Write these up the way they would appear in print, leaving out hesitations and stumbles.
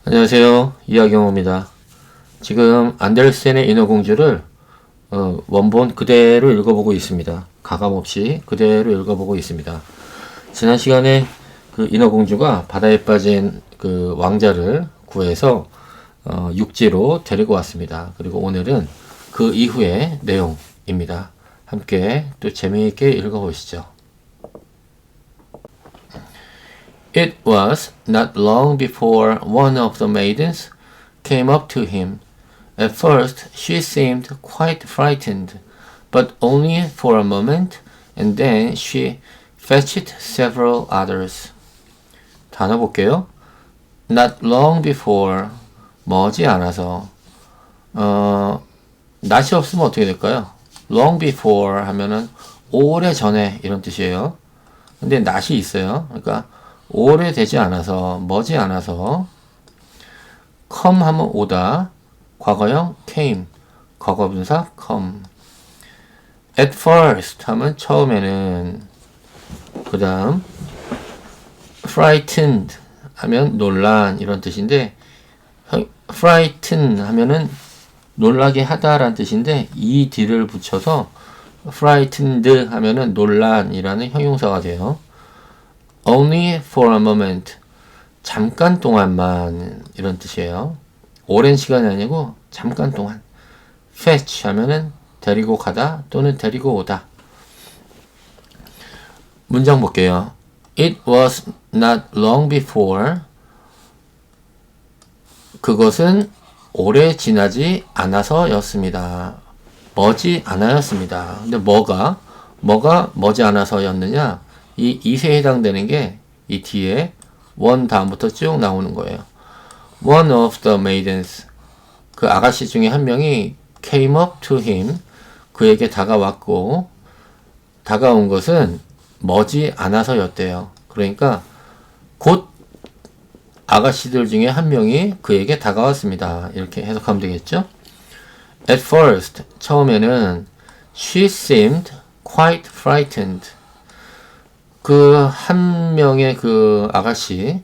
안녕하세요. 이하경호입니다. 지금 안델센의 인어공주를 원본 그대로 읽어보고 있습니다. 가감없이 그대로 읽어보고 있습니다. 지난 시간에 그 인어공주가 바다에 빠진 그 왕자를 구해서 육지로 데리고 왔습니다. 그리고 오늘은 그 이후의 내용입니다. 함께 또 재미있게 읽어보시죠. It was not long before one of the maidens came up to him. At first she seemed quite frightened, but only for a moment, and then she fetched several others. 단어 볼게요. Not long before, 머지 않아서. not이 없으면 어떻게 될까요? long before 하면은 오래 전에 이런 뜻이에요. 근데 not이 있어요. 그러니까 오래되지 않아서, 머지 않아서. come 하면 오다, 과거형 came, 과거분사 come. at first 하면 처음에는, 그 다음 frightened 하면 놀란 이런 뜻인데, frighten 하면은 놀라게 하다라는 뜻인데, 이 뒤를 붙여서 frightened 하면은 놀란이라는 형용사가 돼요. Only for a moment. 잠깐 동안만 이런 뜻이에요. 오랜 시간이 아니고 잠깐 동안. fetch 하면은 데리고 가다 또는 데리고 오다. 문장 볼게요. It was not long before. 그것은 오래 지나지 않아서였습니다. 머지 않아였습니다. 근데 뭐가 머지 않아서였느냐? 이 it에 해당되는 게 이 뒤에 one 다음부터 쭉 나오는 거예요. One of the maidens. 그 아가씨 중에 한 명이 came up to him. 그에게 다가왔고, 다가온 것은 머지 않아서였대요. 그러니까 곧 아가씨들 중에 한 명이 그에게 다가왔습니다. 이렇게 해석하면 되겠죠? At first, 처음에는 she seemed quite frightened. 그 한 명의 그 아가씨,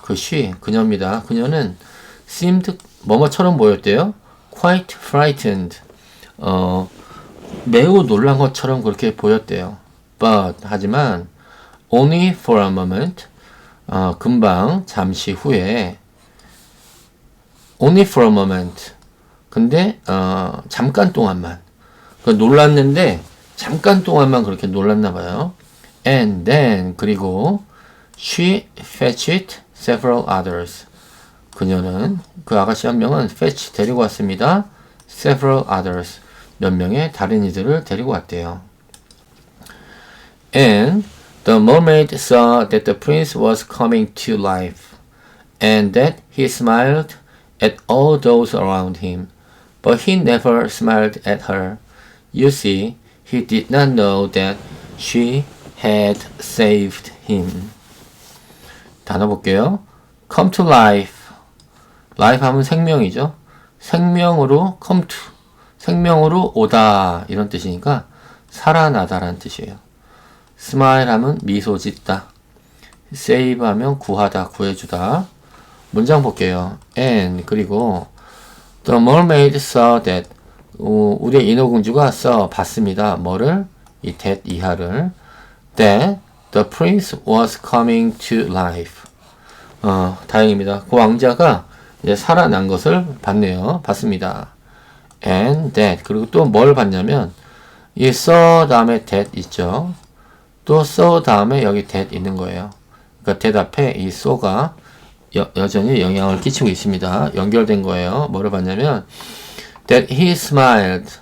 그 그녀입니다. 그녀는 seemed 뭐뭐처럼 보였대요. quite frightened. 매우 놀란 것처럼 그렇게 보였대요. But 하지만 only for a moment. 금방 잠시 후에 only for a moment. 근데 잠깐 동안만. 놀랐는데 잠깐 동안만 그렇게 놀랐나 봐요. And then 그리고 she fetched several others. 그녀는 그 아가씨 한 명은 fetch 데리고 왔습니다. several others. 몇 명의 다른 이들을 데리고 왔대요. And the mermaid saw that the prince was coming to life, and that he smiled at all those around him, but he never smiled at her. You see, he did not know that she had saved him. 단어 볼게요. come to life. life 하면 생명이죠. 생명으로 come to. 생명으로 오다 이런 뜻이니까 살아나다라는 뜻이에요. smile 하면 미소 짓다. save 하면 구하다, 구해주다. 문장 볼게요. and 그리고 the mermaid saw that. 우리의 인어공주가 봤습니다. 뭐를? 이 that 이하를. that the prince was coming to life. 다행입니다. 그 왕자가 이제 살아난 것을 봤습니다. and that. 그리고 또 뭘 봤냐면, 이 saw 다음에 that 있죠. 또 saw 다음에 여기 that 있는 거예요. 그러니까 that 앞에 이 saw가 여전히 영향을 끼치고 있습니다. 연결된 거예요. 뭐를 봤냐면, that he smiled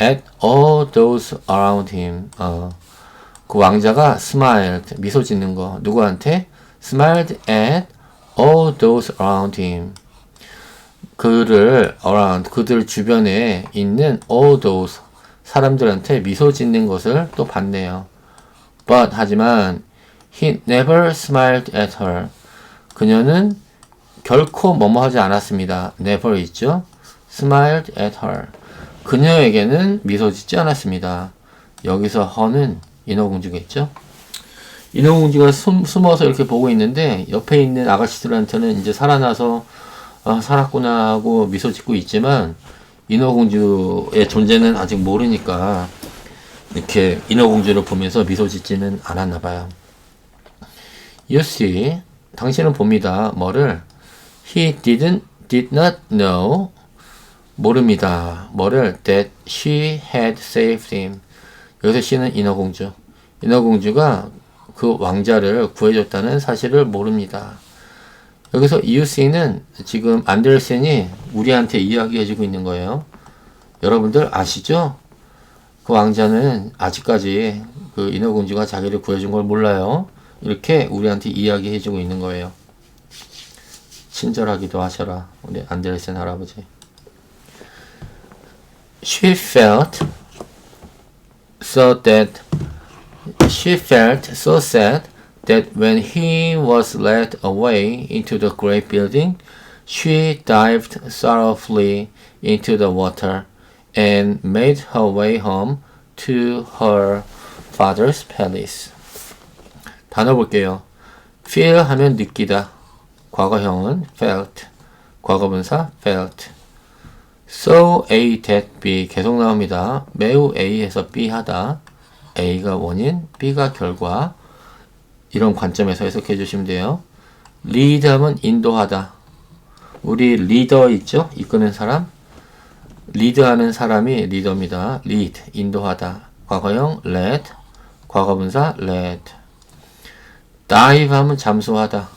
at all those around him. 그 왕자가 smiled, 미소 짓는 거. 누구한테? smiled at all those around him. 그들 주변에 있는 all those 사람들한테 미소 짓는 것을 또 봤네요. But 하지만 he never smiled at her. 그녀는 결코 뭐뭐 하지 않았습니다. never 있죠? smiled at her. 그녀에게는 미소 짓지 않았습니다. 여기서 her는 인어공주겠죠? 인어공주가 숨어서 이렇게 보고 있는데 옆에 있는 아가씨들한테는 이제 살아나서 아, 살았구나 하고 미소 짓고 있지만 인어공주의 존재는 아직 모르니까 이렇게 인어공주를 보면서 미소 짓지는 않았나 봐요. You see, 당신은 봅니다. 뭐를? He did not know, 모릅니다. 뭐를? That she had saved him. 여기서 she는 인어공주. 인어공주가 그 왕자를 구해줬다는 사실을 모릅니다. 여기서 you see는 지금 안데르센이 우리한테 이야기해주고 있는 거예요. 여러분들 아시죠? 그 왕자는 아직까지 그 인어공주가 자기를 구해준 걸 몰라요. 이렇게 우리한테 이야기해주고 있는 거예요. 친절하기도 하셔라, 우리 안데르센 할아버지. She felt so sad that when he was led away into the great building, she dived sorrowfully into the water and made her way home to her father's palace. 단어 볼게요. feel 하면 느끼다. 과거형은 felt. 과거분사 felt. So A that B 계속 나옵니다. 매우 A에서 B 하다. A가 원인, B가 결과. 이런 관점에서 해석해 주시면 돼요. lead 하면 인도하다. 우리 리더 있죠? 이끄는 사람. 리드하는 사람이 리더입니다. lead, 인도하다. 과거형 led, 과거분사 led. dive 하면 잠수하다.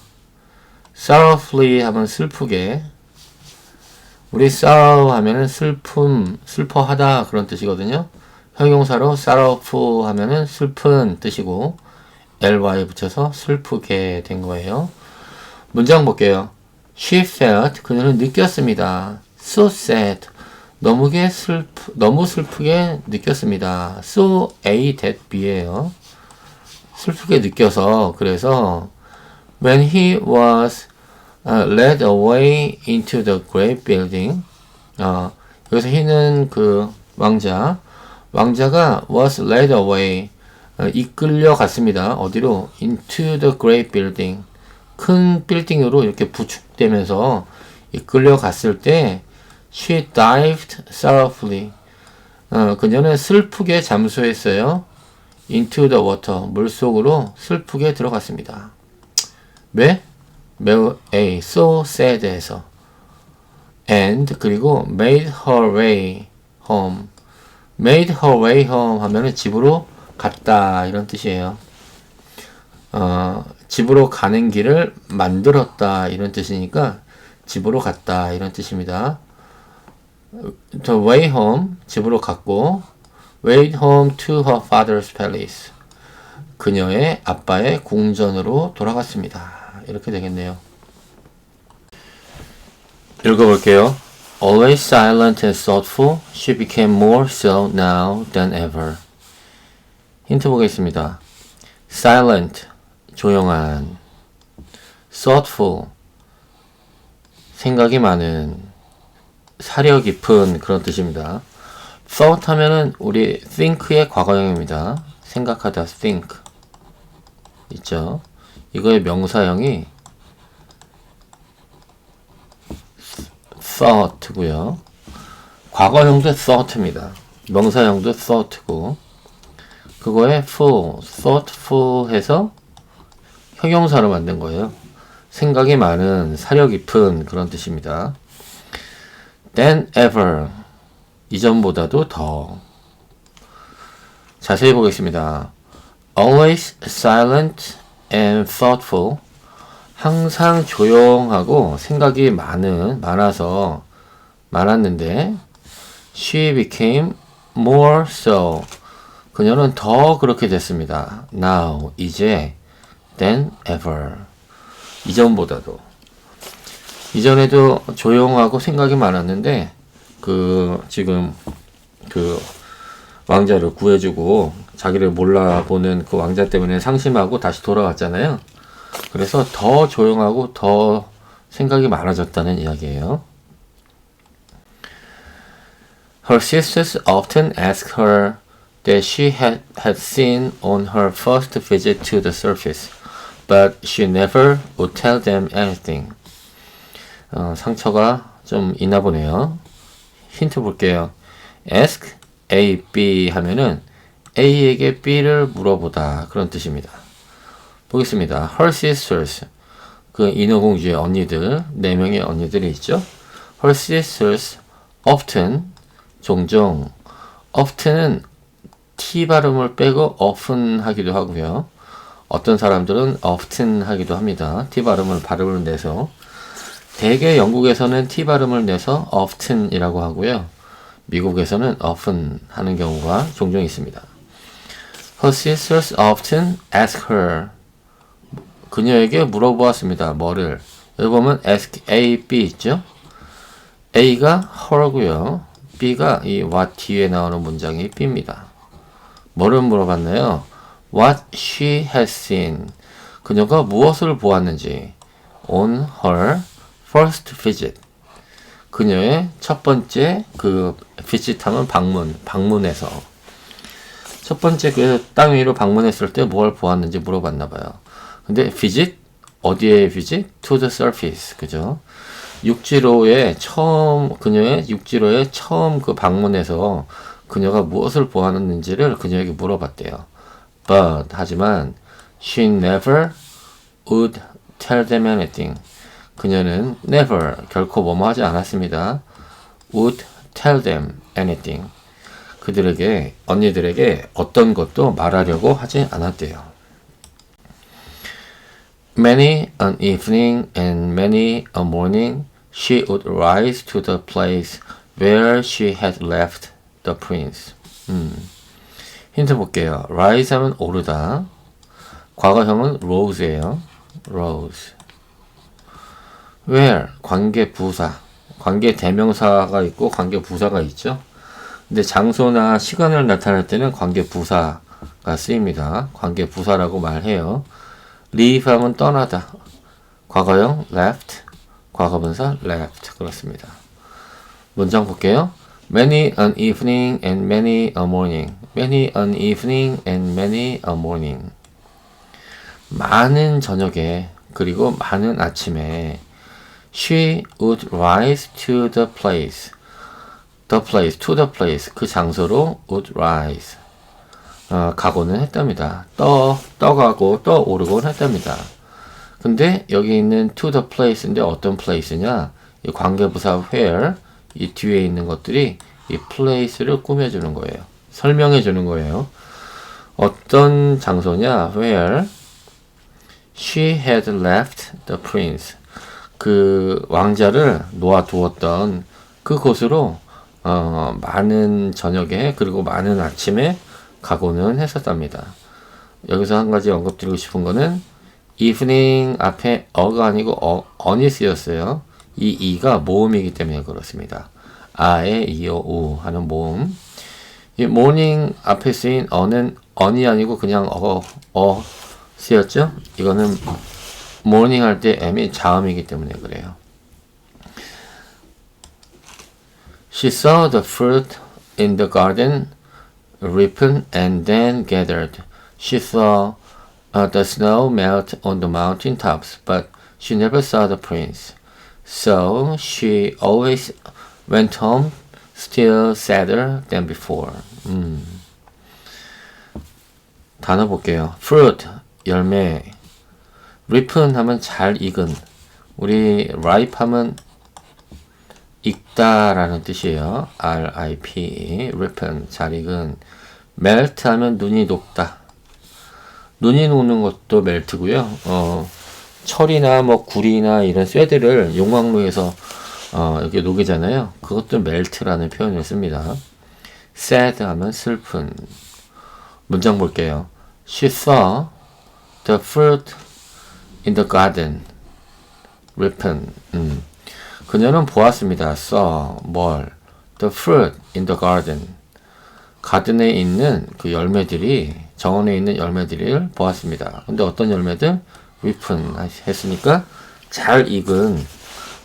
sorrowfully 하면 슬프게. 우리 sorrow 하면은 슬픔, 슬퍼하다 그런 뜻이거든요. 형용사로 sorrowful 하면은 슬픈 뜻이고 ly 붙여서 슬프게 된 거예요. 문장 볼게요. She felt, 그녀는 느꼈습니다. So sad, 너무 슬프게 느꼈습니다. So A that B예요. 슬프게 느껴서, 그래서 when he was led away into the great building, 여기서 he는 그 왕자가 was led away, 이끌려 갔습니다. 어디로? into the great building, 큰 빌딩으로 이렇게 부축되면서 이끌려 갔을 때 she dived sorrowfully, 그녀는 슬프게 잠수했어요. into the water, 물속으로 슬프게 들어갔습니다. 왜? 매우 A, so sad해서. and 그리고 made her way home. made her way home 하면은 집으로 갔다 이런 뜻이에요. 집으로 가는 길을 만들었다 이런 뜻이니까 집으로 갔다 이런 뜻입니다. The way home, 집으로 갔고, way home to her father's palace, 그녀의 아빠의 궁전으로 돌아갔습니다. 이렇게 되겠네요. 읽어볼게요. Always silent and thoughtful, she became more so now than ever. 힌트 보겠습니다. Silent, 조용한. Thoughtful, 생각이 많은, 사려 깊은 그런 뜻입니다. Thought 하면은 우리 think의 과거형입니다. 생각하다, think. 있죠? 이거의 명사형이 thought고요. 과거형도 thought입니다. 명사형도 thought고, 그거에 full, thoughtful 해서 형용사로 만든 거예요. 생각이 많은, 사려 깊은 그런 뜻입니다. than ever, 이전보다도 더. 자세히 보겠습니다. Always silent and thoughtful, 항상 조용하고 생각이 많았는데 she became more so, 그녀는 더 그렇게 됐습니다. now, 이제 than ever, 이전보다도. 이전에도 조용하고 생각이 많았는데 지금 왕자를 구해주고 자기를 몰라보는 그 왕자 때문에 상심하고 다시 돌아왔잖아요. 그래서 더 조용하고 더 생각이 많아졌다는 이야기예요. Her sisters often asked her that she had seen on her first visit to the surface, but she never would tell them anything. 상처가 좀 있나 보네요. 힌트 볼게요. ask A, B 하면은 A에게 B를 물어보다 그런 뜻입니다. 보겠습니다. Her sisters, 그 인어공주의 언니들, 4명의 언니들이 있죠. Her sisters often, 종종, often은 T 발음을 빼고 often 하기도 하고요. 어떤 사람들은 often 하기도 합니다. T 발음을 내서. 대개 영국에서는 T 발음을 내서 often이라고 하고요. 미국에서는 often 하는 경우가 종종 있습니다. Her sisters often ask her. 그녀에게 물어보았습니다. 뭐를? 여기 보면 ask A, B 있죠? A가 her고요. B가 이 what 뒤에 나오는 문장이 B입니다. 뭐를 물어봤나요? What she has seen. 그녀가 무엇을 보았는지. On her first visit. 그녀의 첫 번째 그 visit하면 방문해서 첫 번째 그 땅 위로 방문했을 때 뭘 보았는지 물어봤나 봐요. 근데 visit 어디에 visit? To the surface. 그죠? 그녀의 육지로의 처음 그 방문에서 그녀가 무엇을 보았는지를 그녀에게 물어봤대요. But 하지만 she never would tell them anything. 그녀는 never 결코 뭐뭐 하지 않았습니다. would tell them anything. 언니들에게 어떤 것도 말하려고 하지 않았대요. Many an evening and many a morning she would rise to the place where she had left the prince. 힌트 볼게요. rise 하면 오르다. 과거형은 rose예요. rose. where 관계 부사. 관계 대명사가 있고 관계 부사가 있죠. 근데 장소나 시간을 나타낼 때는 관계 부사가 쓰입니다. 관계 부사라고 말해요. leave 하면 떠나다. 과거형 left, 과거분사 left. 그렇습니다. 문장 볼게요. Many an evening and many a morning. Many an evening and many a morning. 많은 저녁에 그리고 많은 아침에 she would rise to the place. to the place. 그 장소로 would rise. 가고는 했답니다. 떠가고 떠오르곤 했답니다. 근데 여기 있는 to the place인데 어떤 place냐? 이 관계부사 where, 이 뒤에 있는 것들이 이 place를 꾸며주는 거예요. 설명해주는 거예요. 어떤 장소냐? where she had left the prince. 그 왕자를 놓아두었던 그곳으로 많은 저녁에 그리고 많은 아침에 가고는 했었답니다. 여기서 한 가지 언급드리고 싶은 거는 evening 앞에 어가 아니고 on이 쓰였어요. 이 이가 모음이기 때문에 그렇습니다. 아에 이어 우 하는 모음. 이 morning 앞에 쓰인 어는 on이 아니고 그냥 쓰였죠? 이거는 morning 할 때 m이 자음이기 때문에 그래요. She saw the fruit in the garden ripen and then gathered. She saw the snow melt on the mountain tops, but she never saw the prince. So she always went home still sadder than before. 단어 볼게요. fruit, 열매. ripen 하면 잘 익은. 우리 ripe 하면 익다라는 뜻이에요. R-I-P, ripen, 잘 익은. melt 하면 눈이 녹다. 눈이 녹는 것도 멜트고요. 철이나 뭐 구리나 이런 쇠들을 용광로에서 이렇게 녹이잖아요. 그것도 멜트라는 표현을 씁니다. sad 하면 슬픈. 문장 볼게요. She saw the fruit in the garden ripen. 그녀는 보았습니다. saw 뭘? the fruit in the garden. 가든에 있는 그 열매들이, 정원에 있는 열매들을 보았습니다. 근데 어떤 열매들? ripen 했으니까 잘 익은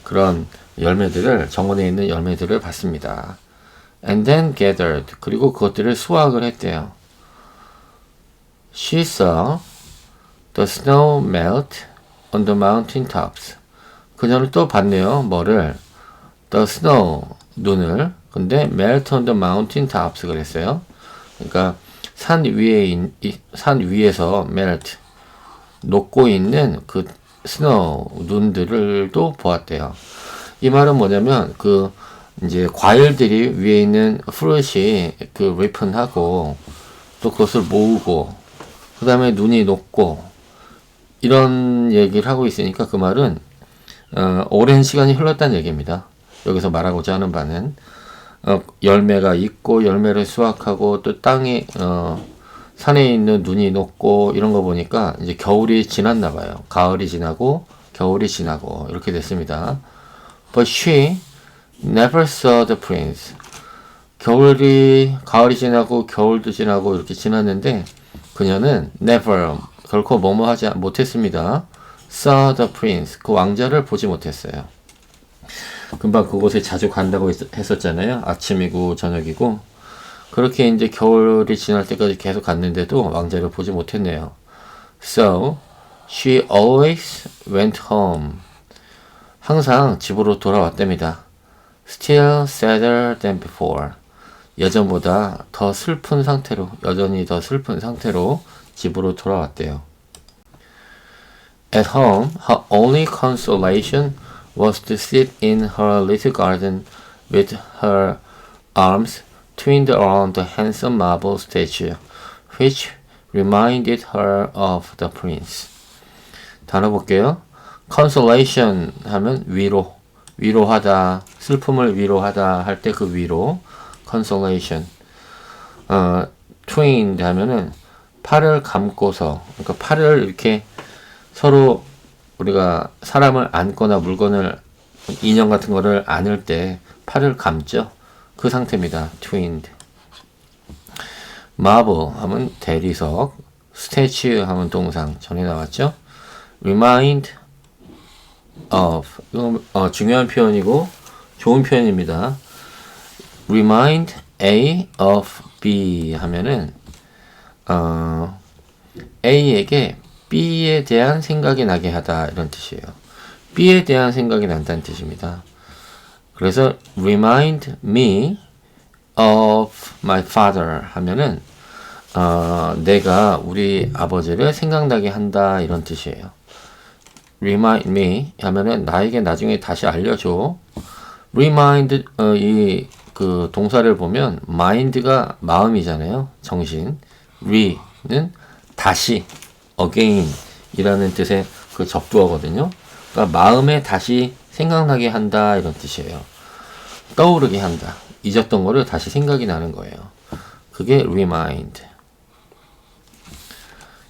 그런 열매들을, 정원에 있는 열매들을 봤습니다. and then gathered. 그리고 그것들을 수확을 했대요. She saw the snow melt on the mountain tops. 그녀는 또 봤네요. 뭐를? The snow, 눈을. 근데 melt on the mountain tops 그랬어요. 그러니까 산 위에서 melt, 녹고 있는 그 snow, 눈들을도 보았대요. 이 말은 뭐냐면 이제 과일들이 위에 있는 fruit이 ripen하고 또 그것을 모으고 그 다음에 눈이 녹고 이런 얘기를 하고 있으니까 그 말은 오랜 시간이 흘렀다는 얘기입니다. 여기서 말하고자 하는 바는 열매가 있고 열매를 수확하고 또 땅에 산에 있는 눈이 녹고 이런 거 보니까 이제 겨울이 지났나 봐요. 가을이 지나고 겨울이 지나고 이렇게 됐습니다. But she never saw the prince. 가을이 지나고 겨울도 지나고 이렇게 지났는데 그녀는 never, 결코 뭐뭐 하지 못했습니다. saw the prince, 그 왕자를 보지 못했어요. 금방 그곳에 자주 간다고 했었잖아요. 아침이고 저녁이고. 그렇게 이제 겨울이 지날 때까지 계속 갔는데도 왕자를 보지 못했네요. So, she always went home. 항상 집으로 돌아왔답니다. Still sadder than before. 예전보다 더 슬픈 상태로, 여전히 더 슬픈 상태로 집으로 돌아왔대요. At home, her only consolation was to sit in her little garden with her arms twined around the handsome marble statue, which reminded her of the prince. 단어 볼게요. consolation 하면 위로하다, 슬픔을 위로하다 할 때 그 위로, consolation. twinned 하면은 팔을 감고서, 그러니까 팔을 이렇게 서로 우리가 사람을 안거나 물건을, 인형 같은 거를 안을 때 팔을 감죠. 그 상태입니다. twinned. marble 하면 대리석, statue 하면 동상, 전에 나왔죠. remind of, 이거 중요한 표현이고 좋은 표현입니다. remind A of B 하면은 A에게 B에 대한 생각이 나게 하다 이런 뜻이에요. B에 대한 생각이 난다는 뜻입니다. 그래서 remind me of my father 하면은 내가 우리 아버지를 생각나게 한다 이런 뜻이에요. remind me 하면은 나에게 나중에 다시 알려줘. remind 이 그 동사를 보면 mind가 마음이잖아요. 정신. re는 다시, again 이라는 뜻의 그 접두어거든요. 그러니까 마음에 다시 생각나게 한다 이런 뜻이에요. 떠오르게 한다. 잊었던 거를 다시 생각이 나는 거예요. 그게 remind.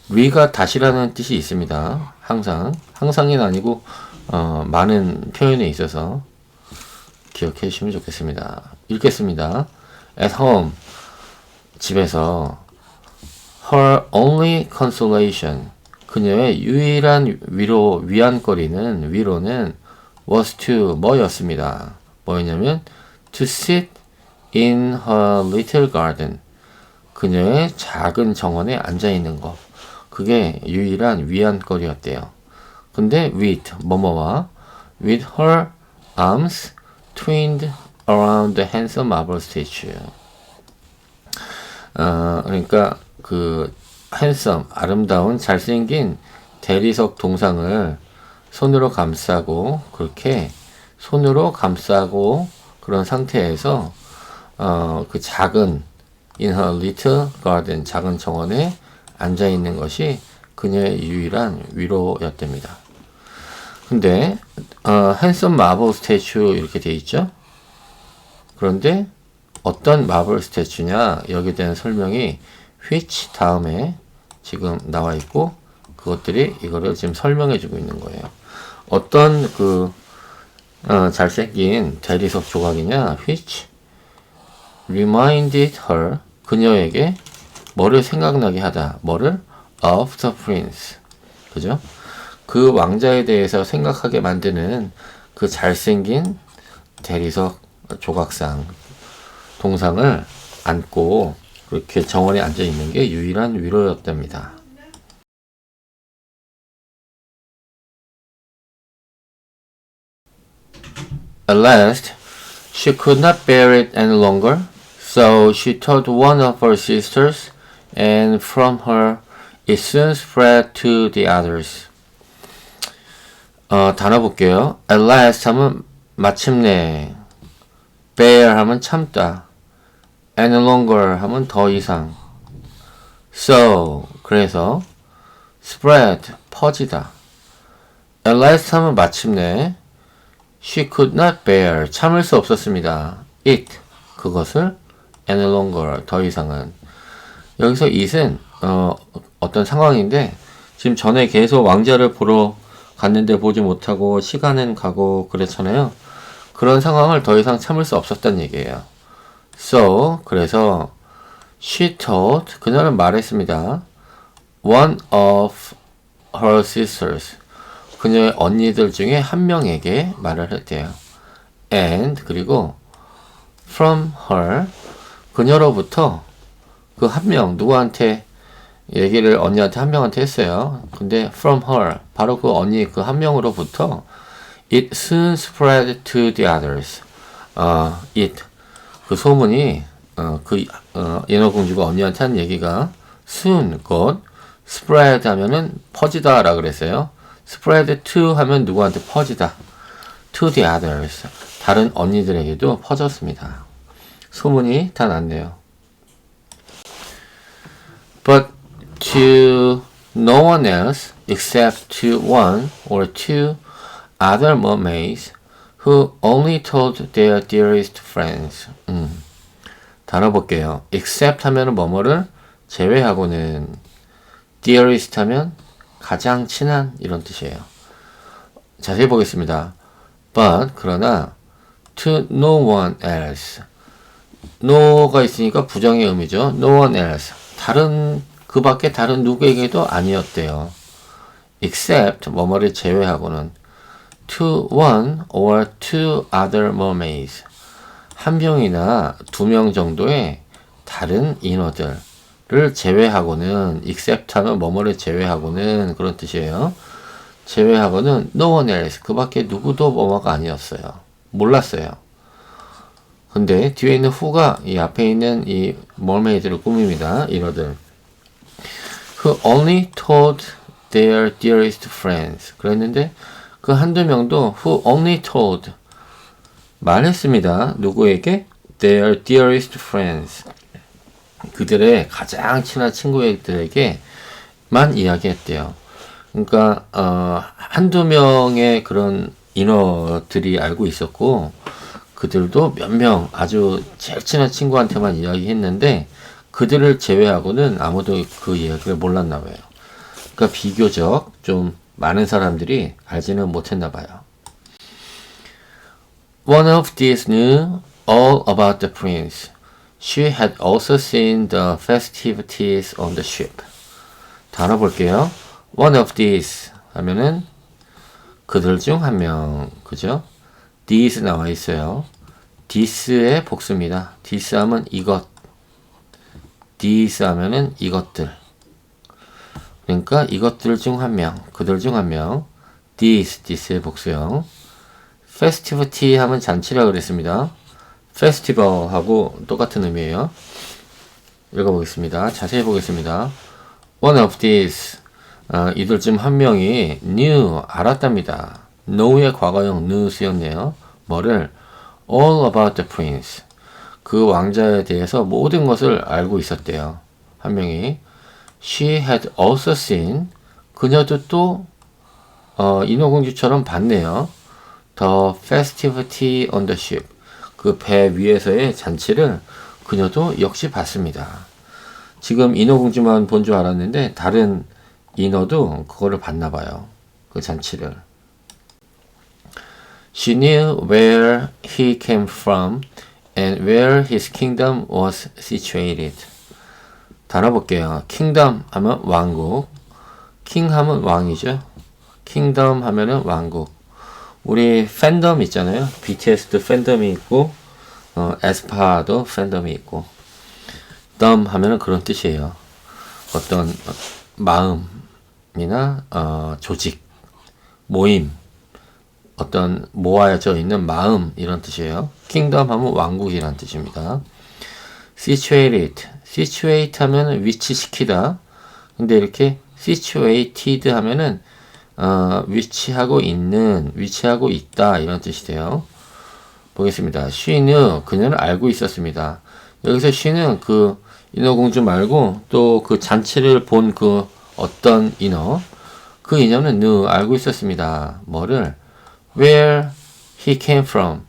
re가 다시라는 뜻이 있습니다. 항상은 아니고 많은 표현에 있어서 기억해 주시면 좋겠습니다. 읽겠습니다. At home, 집에서 her only consolation, 그녀의 유일한 위로는 was to, 뭐였습니다. 뭐였냐면 to sit in her little garden, 그녀의 작은 정원에 앉아있는 것. 그게 유일한 위안거리였대요. 근데 with, 뭐뭐와 with her arms twined around the handsome marble statue. 그러니까 그 handsome, 아름다운 잘생긴 대리석 동상을 손으로 감싸고, 그렇게 손으로 감싸고 그런 상태에서 그 작은 in her little garden, 작은 정원에 앉아 있는 것이 그녀의 유일한 위로였답니다. 근데 handsome marble statue 이렇게 돼 있죠. 그런데 어떤 마블 스태츄냐, 여기에 대한 설명이 which 다음에 지금 나와 있고, 그것들이 이거를 지금 설명해 주고 있는 거예요. 어떤 잘생긴 대리석 조각이냐, which reminded her, 그녀에게 뭐를 생각나게 하다, 뭐를 of the prince, 그죠? 그 왕자에 대해서 생각하게 만드는 그 잘생긴 대리석 조각상 동상을 안고 그렇게 정원에 앉아 있는 게 유일한 위로였답니다. At last, she could not bear it any longer, so she told one of her sisters, and from her it soon spread to the others. 단어 볼게요. At last 하면 마침내, bear 하면 참다, any longer 하면 더 이상, so 그래서, spread 퍼지다. At last 하면 마침내, she could not bear 참을 수 없었습니다. it 그것을, any longer 더 이상은. 여기서 it은 어떤 상황인데 지금 전에 계속 왕자를 보러 갔는데 보지 못하고 시간은 가고 그랬잖아요. 그런 상황을 더 이상 참을 수 없었다는 얘기예요. So 그래서 she told 그녀는 말했습니다. One of her sisters 그녀의 언니들 중에 한 명에게 말을 했대요. And 그리고 from her 그녀로부터 그 한 명 누구한테 얘기를 언니한테 한 명한테 했어요. 근데 from her 바로 그 언니 그 한 명으로부터 it soon spread to the others. it 그 소문이 인어공주가 언니한테 한 얘기가 soon 곧 spread 하면은 퍼지다라 그랬어요. spread to 하면 누구한테 퍼지다. to the others 다른 언니들에게도 퍼졌습니다. 소문이 다 났네요. But to no one else except to one or two other mermaids who only told their dearest friends. 단어 볼게요. except 하면은 뭐뭐를 제외하고는, dearest 하면 가장 친한 이런 뜻이에요. 자세히 보겠습니다. But 그러나 to no one else no가 있으니까 부정의 의미죠. no one else 다른 그 밖에 다른 누구에게도 아니었대요. except 뭐뭐를 제외하고는 to one or two other mermaids 한 명이나 두 명 정도의 다른 인어들을 제외하고는 except 하면 뭐뭐를 제외하고는 그런 뜻이에요. 제외하고는 no one else 그 밖에 누구도 뭐뭐가 아니었어요. 몰랐어요. 근데 뒤에 있는 who가 이 앞에 있는 이 mermaid를 꾸밉니다. 인어들. Who only told their dearest friends. 그랬는데 그 한두 명도 who only told 말했습니다. 누구에게? Their dearest friends. 그들의 가장 친한 친구들에게만 이야기했대요. 그러니까 한두 명의 그런 인어들이 알고 있었고 그들도 몇 명 아주 제일 친한 친구한테만 이야기했는데 그들을 제외하고는 아무도 그 이야기를 몰랐나 봐요. 그러니까 비교적 좀 많은 사람들이 알지는 못했나 봐요. One of these knew all about the prince. She had also seen the festivities on the ship. 단어 볼게요. One of these 하면은 그들 중 한 명, 그죠? these 나와 있어요. this의 복수입니다. this 하면 이것, these 하면은 이것들. 그러니까 이것들 중 한 명, 그들 중 한 명. this의 복수형. festivity 하면 잔치라 그랬습니다. festival하고 똑같은 의미예요. 읽어보겠습니다. 자세히 보겠습니다. One of these 이들 중 한 명이 knew 알았답니다. know의 과거형 knew 쓰였네요. 뭐를? all about the prince 그 왕자에 대해서 모든 것을 알고 있었대요. 한 명이 she had also seen 그녀도 또 인어공주처럼 봤네요. the festivity on the ship 그 배 위에서의 잔치를 그녀도 역시 봤습니다. 지금 인어공주만 본 줄 알았는데 다른 인어도 그거를 봤나 봐요. 그 잔치를. She knew where he came from and where his kingdom was situated. 단어 볼게요. kingdom 하면 왕국, king 하면 왕이죠. kingdom 하면은 왕국. 우리 팬덤 있잖아요. BTS도 팬덤이 있고, 에스파도 팬덤이 있고. dom 하면은 그런 뜻이에요. 어떤 마음이나 조직, 모임, 어떤 모아져 있는 마음 이런 뜻이에요. 킹덤 하면 왕국이란 뜻입니다. situated, situate 하면 위치시키다. 근데 이렇게 situated 하면은 위치하고 있는, 위치하고 있다 이런 뜻이 돼요. 보겠습니다. she knew, 그녀는 알고 있었습니다. 여기서 she는 그 인어공주 말고 또 그 잔치를 본 그 어떤 인어, 그 인어는 knew, 알고 있었습니다. 뭐를? where he came from,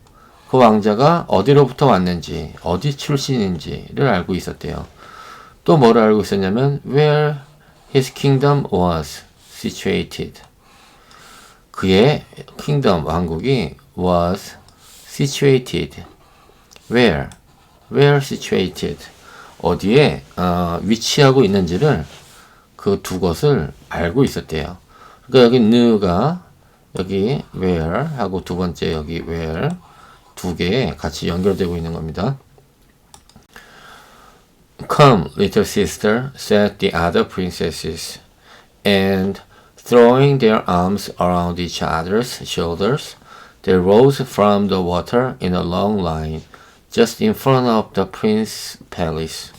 그 왕자가 어디로부터 왔는지, 어디 출신인지를 알고 있었대요. 또 뭐를 알고 있었냐면 where his kingdom was situated, 그의 킹덤, 왕국이 was situated. where situated, 어디에 위치하고 있는지를 그 두 것을 알고 있었대요. 그러니까 여기 knew가 여기 where 하고 두 번째 여기 where 두 개 같이 연결되고 있는 겁니다. Come, little sister, said the other princesses, and throwing their arms around each other's shoulders, they rose from the water in a long line, just in front of the prince's palace.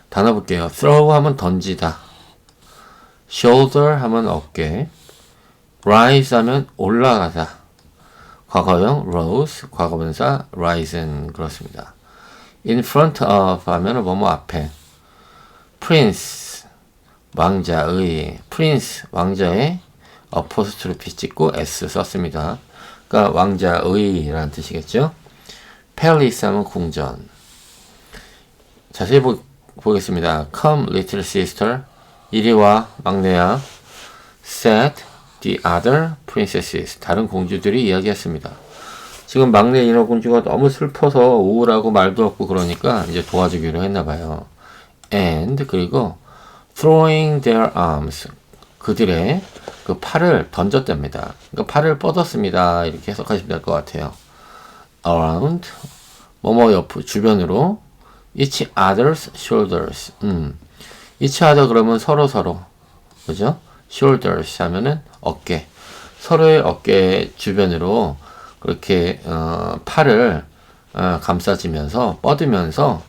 단어 볼게요. throw 하면 던지다, shoulder 하면 어깨, rise 하면 올라가다, 과거형 rose, 과거분사 risen, 그렇습니다. in front of 하면 뭐뭐 앞에, prince 왕자의, prince 왕자의 어포스트로피 찍고 s 썼습니다. 그러니까 왕자의 라는 뜻이겠죠. palace 하면 궁전. 자세히 보겠습니다. Come, little sister, 이리 와 막내야, said the other princesses, 다른 공주들이 이야기했습니다. 지금 막내 인어공주가 너무 슬퍼서 우울하고 말도 없고 그러니까 이제 도와주기로 했나봐요. and, 그리고 throwing their arms, 그들의 그 팔을 던졌답니다. 그러니까 팔을 뻗었습니다. 이렇게 해석하시면 될 것 같아요. around, 뭐뭐 옆, 주변으로, each other's shoulders, each other 그러면 서로, 그죠? shoulders 하면은 어깨, 서로의 어깨 주변으로 그렇게 팔을 감싸지면서 뻗으면서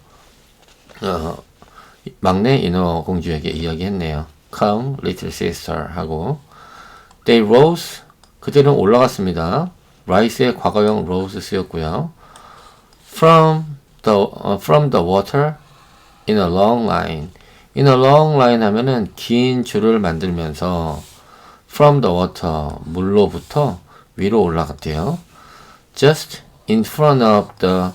막내 인어 공주에게 이야기했네요. Come, little sister 하고, they rose, 그들은 올라갔습니다. rise의 과거형 rose 쓰였고요. from the water in a long line. in a long line 하면은 긴 줄을 만들면서 from the water, 물로부터 위로 올라갔대요. just in front of the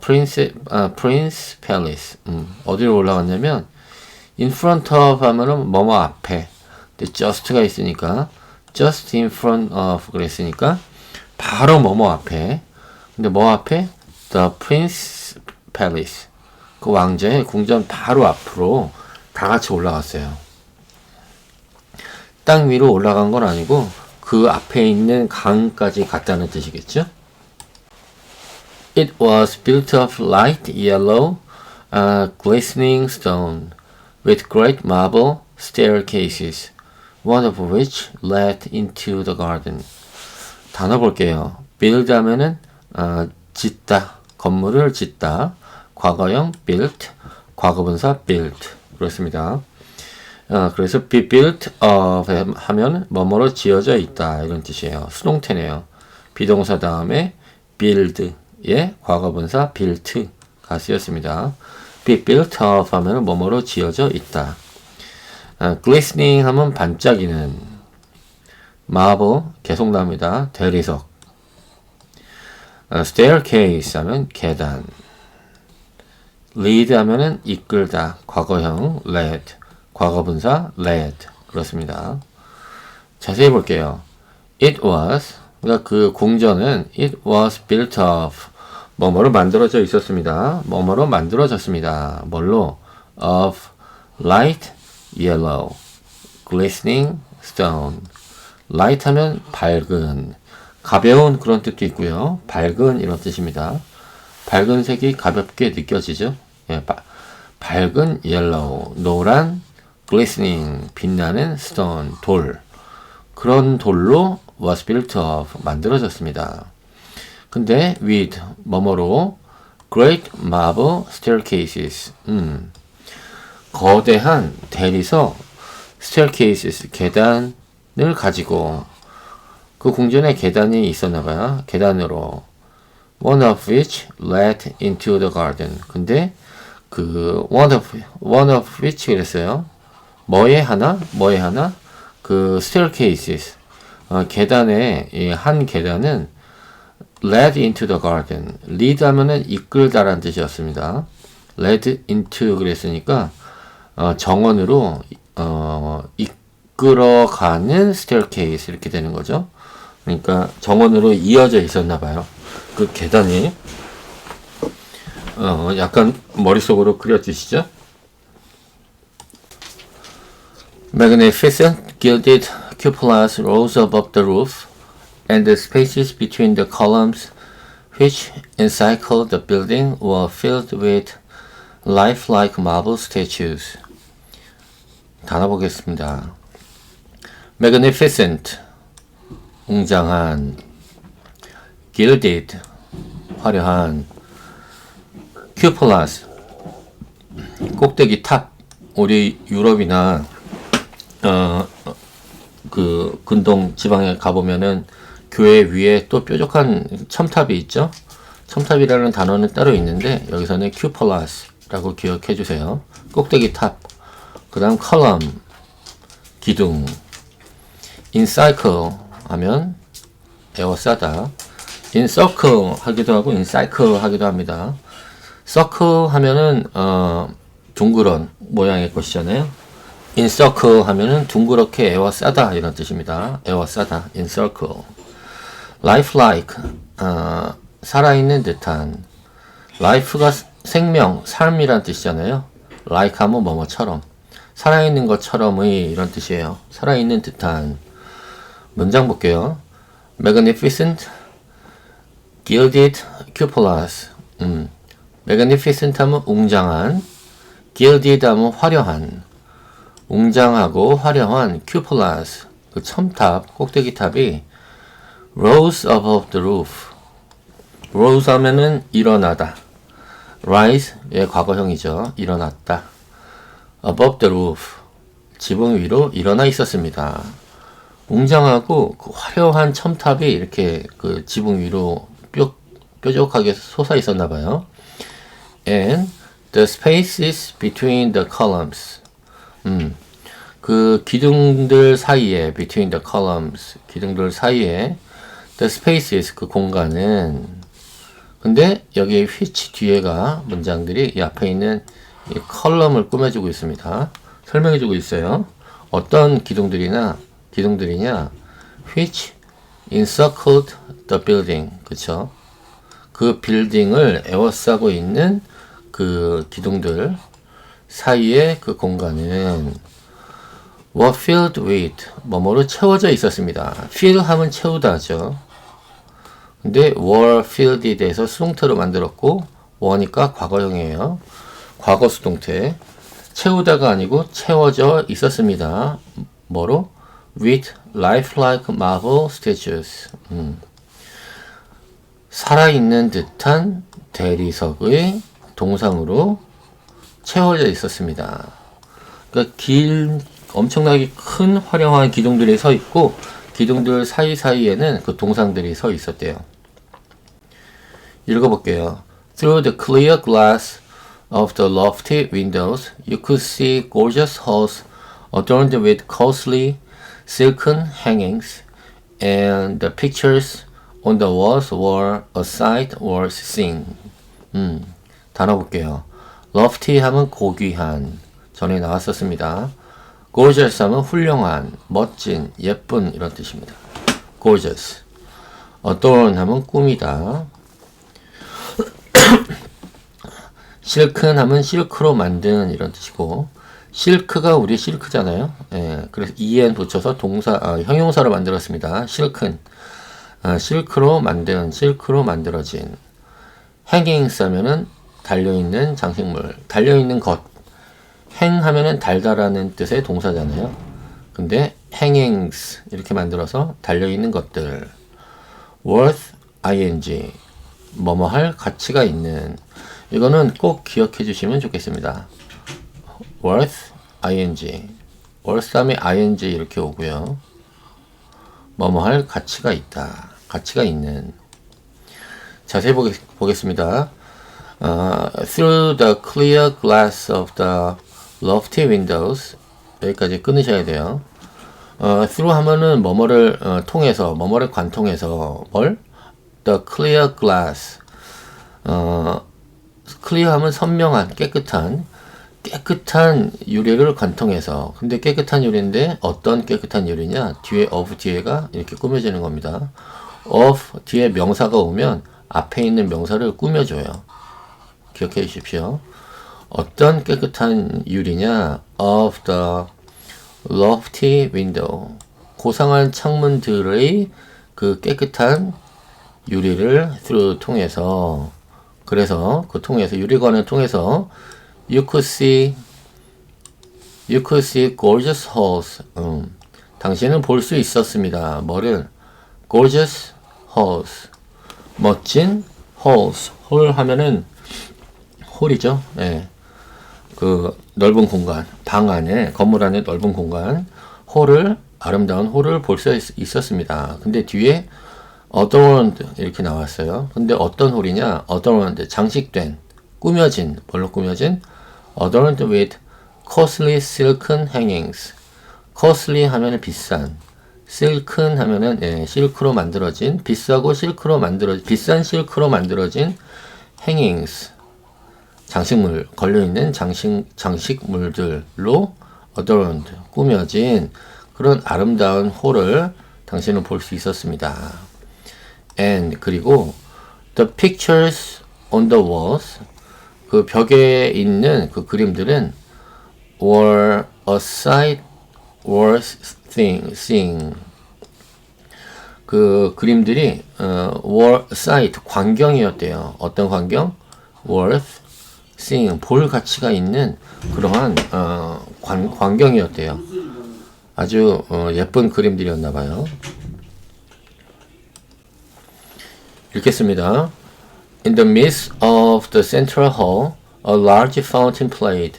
prince palace. 어디로 올라갔냐면 in front of 하면은 뭐뭐 앞에. 근데 just가 있으니까 just in front of 그랬으니까 바로 뭐뭐 앞에. 근데 뭐 앞에? the prince palace. 그 왕자의 궁전 바로 앞으로 다 같이 올라갔어요. 땅 위로 올라간 건 아니고 그 앞에 있는 강까지 갔다는 뜻이겠죠? It was built of light yellow, glistening stone, with great marble staircases, one of which led into the garden. 단어 볼게요. build 하면은 짓다, 건물을 짓다, 과거형 built, 과거분사 built, 그렇습니다. 그래서 be built of 하면 뭐뭐로 지어져 있다 이런 뜻이에요. 수동태네요. 비동사 다음에 build의 과거분사 built가 쓰였습니다. be built of 하면 뭐뭐로 지어져 있다. glistening 하면 반짝이는, marble 계속 나옵니다. 대리석. staircase 하면 계단. lead 하면은 이끌다, 과거형 led, 과거분사 led, 그렇습니다. 자세히 볼게요. It was, 그러니까 그 궁전은 it was built of, 뭐뭐로 만들어져 있었습니다. 뭐뭐로 만들어졌습니다. 뭘로? of light yellow, glistening stone. light 하면 밝은, 가벼운 그런 뜻도 있고요. 밝은 이런 뜻입니다. 밝은 색이 가볍게 느껴지죠. 예, 밝은 yellow, 노란, glistening, 빛나는 stone, 돌. 그런 돌로 was built of 만들어졌습니다. 근데 with 뭐뭐로 great marble staircases 거대한 대리석 staircases 계단을 가지고 그 궁전에 계단이 있었나봐요. 계단으로 one of which led into the garden. 근데 그 one of which 그랬어요. 뭐에 하나 그 staircases 계단의 이 한 계단은 led into the garden. lead 하면은 이끌다라는 뜻이었습니다. led into 그랬으니까 정원으로 이끌어가는 staircase 이렇게 되는 거죠. 그러니까 정원으로 이어져 있었나 봐요. 그 계단이 약간 머릿속으로 그려지시죠? Magnificent gilded cupolas rose above the roof, and the spaces between the columns which encircled the building were filled with lifelike marble statues. 단어 보겠습니다. Magnificent, 웅장한, gilded, 화려한, cupolas, 꼭대기 탑. 우리 유럽이나 그 근동 지방에 가보면은 교회 위에 또 뾰족한 첨탑이 있죠. 첨탑이라는 단어는 따로 있는데 여기서는 cupolas라고 기억해 주세요. 꼭대기 탑. 그 다음 column, 기둥. encircle 하면 에워싸다. encircle 하기도 하고 encircle 하기도 합니다. circle 하면은 둥그런 모양의 것이잖아요. encircle 하면은 둥그렇게 에워싸다 이런 뜻입니다. 에워싸다. encircle. lifelike 살아있는 듯한. life가 생명, 삶이란 뜻이잖아요. like 하면 뭐뭐처럼. 살아있는 것처럼의 이런 뜻이에요. 살아있는 듯한. 문장 볼게요. Magnificent gilded cupolas. Magnificent 하면 웅장한, gilded 하면 화려한, 웅장하고 화려한 cupolas, 그 첨탑, 꼭대기 탑이 rose above the roof. rose 하면은 일어나다. rise의 과거형이죠. 일어났다. above the roof. 지붕 위로 일어나 있었습니다. 웅장하고 그 화려한 첨탑이 이렇게 그 지붕 위로 뾰족하게 솟아 있었나 봐요. And the spaces between the columns. 그 기둥들 사이에 between the columns. 기둥들 사이에 the spaces 그 공간은 근데 여기 which 뒤에가 문장들이 이 앞에 있는 이 컬럼을 꾸며주고 있습니다. 설명해주고 있어요. 어떤 기둥들이냐 which encircled the building. 그쵸? 그 빌딩을 에워싸고 있는 그 기둥들 사이에 그 공간은 were filled with 뭐뭐로 채워져 있었습니다. fill 하면 채우다죠. 근데 were filled에 대해서 수동태로 만들었고 were니까 과거형이에요. 과거 수동태. 채우다가 아니고 채워져 있었습니다. 뭐로? with lifelike marble statues. 살아있는 듯한 대리석의 동상으로 채워져 있었습니다. 그러니까 엄청나게 큰 화려한 기둥들이 서 있고 기둥들 사이사이에는 그 동상들이 서 있었대요. 읽어볼게요. Through the clear glass of the lofty windows, you could see gorgeous halls adorned with costly silken hangings, and the pictures on the walls were a sight worth seeing. 단어 볼게요. lofty 하면 고귀한, 전에 나왔었습니다. gorgeous 하면 훌륭한, 멋진, 예쁜 이런 뜻입니다. gorgeous. adorn 하면 꾸미다. silken 하면 실크로 만든 이런 뜻이고, 실크가 우리 실크잖아요. 예, 그래서 en 붙여서 형용사로 만들었습니다. silken. 실크로 만들어진. hangings 하면은 달려있는 장식물, 달려있는 것. hang 하면은 달다라는 뜻의 동사잖아요. 근데 hangings 이렇게 만들어서 달려있는 것들. worth ing 뭐뭐 할 가치가 있는. 이거는 꼭 기억해 주시면 좋겠습니다. worth ing worth 다음에 ing 이렇게 오고요. 뭐뭐 할 가치가 있다. 가치가 있는. 자세히 보겠습니다. Through the clear glass of the lofty windows 여기까지 끊으셔야 돼요. through 하면은 뭐뭐를 통해서 뭐뭐를 관통해서 뭘? The clear glass clear 하면 선명한 깨끗한 유리를 관통해서. 근데 깨끗한 유리인데 어떤 깨끗한 유리냐? 뒤에 of 뒤에가 이렇게 꾸며지는 겁니다. of 뒤에 명사가 오면 앞에 있는 명사를 꾸며줘요. 기억해 주십시오. 어떤 깨끗한 유리냐? of the lofty window 고상한 창문들의 그 깨끗한 유리를 through 통해서. 그래서 그 통해서 유리관을 통해서 you could see gorgeous halls. 당신은 볼 수 있었습니다. 뭐를? gorgeous halls. 멋진 halls. 홀 하면은 홀이죠. 네. 그 넓은 공간, 방 안에, 건물 안에 넓은 공간, 홀을, 아름다운 홀을 볼 수 있었습니다. 근데 뒤에 adorned 이렇게 나왔어요. 근데 어떤 홀이냐? adorned, 장식된, 꾸며진, 뭘로 꾸며진? adorned with costly silken hangings. costly 하면은 비싼, silken 하면은 실크로 만들어진, 비싸고 실크로 만들어진, 비싼 실크로 만들어진 hangings. 장식물, 걸려있는 장식물들로 adorned, 꾸며진 그런 아름다운 홀을 당신은 볼 수 있었습니다. And, 그리고 the pictures on the walls, 그 벽에 있는 그 그림들은 were a sight worth seeing. 그 그림들이 were a sight, 광경이었대요. 어떤 광경? worth seeing, 볼 가치가 있는 그러한 광경이었대요. 아주 예쁜 그림들이었나봐요. 읽겠습니다. In the midst of the central hall, a large fountain played,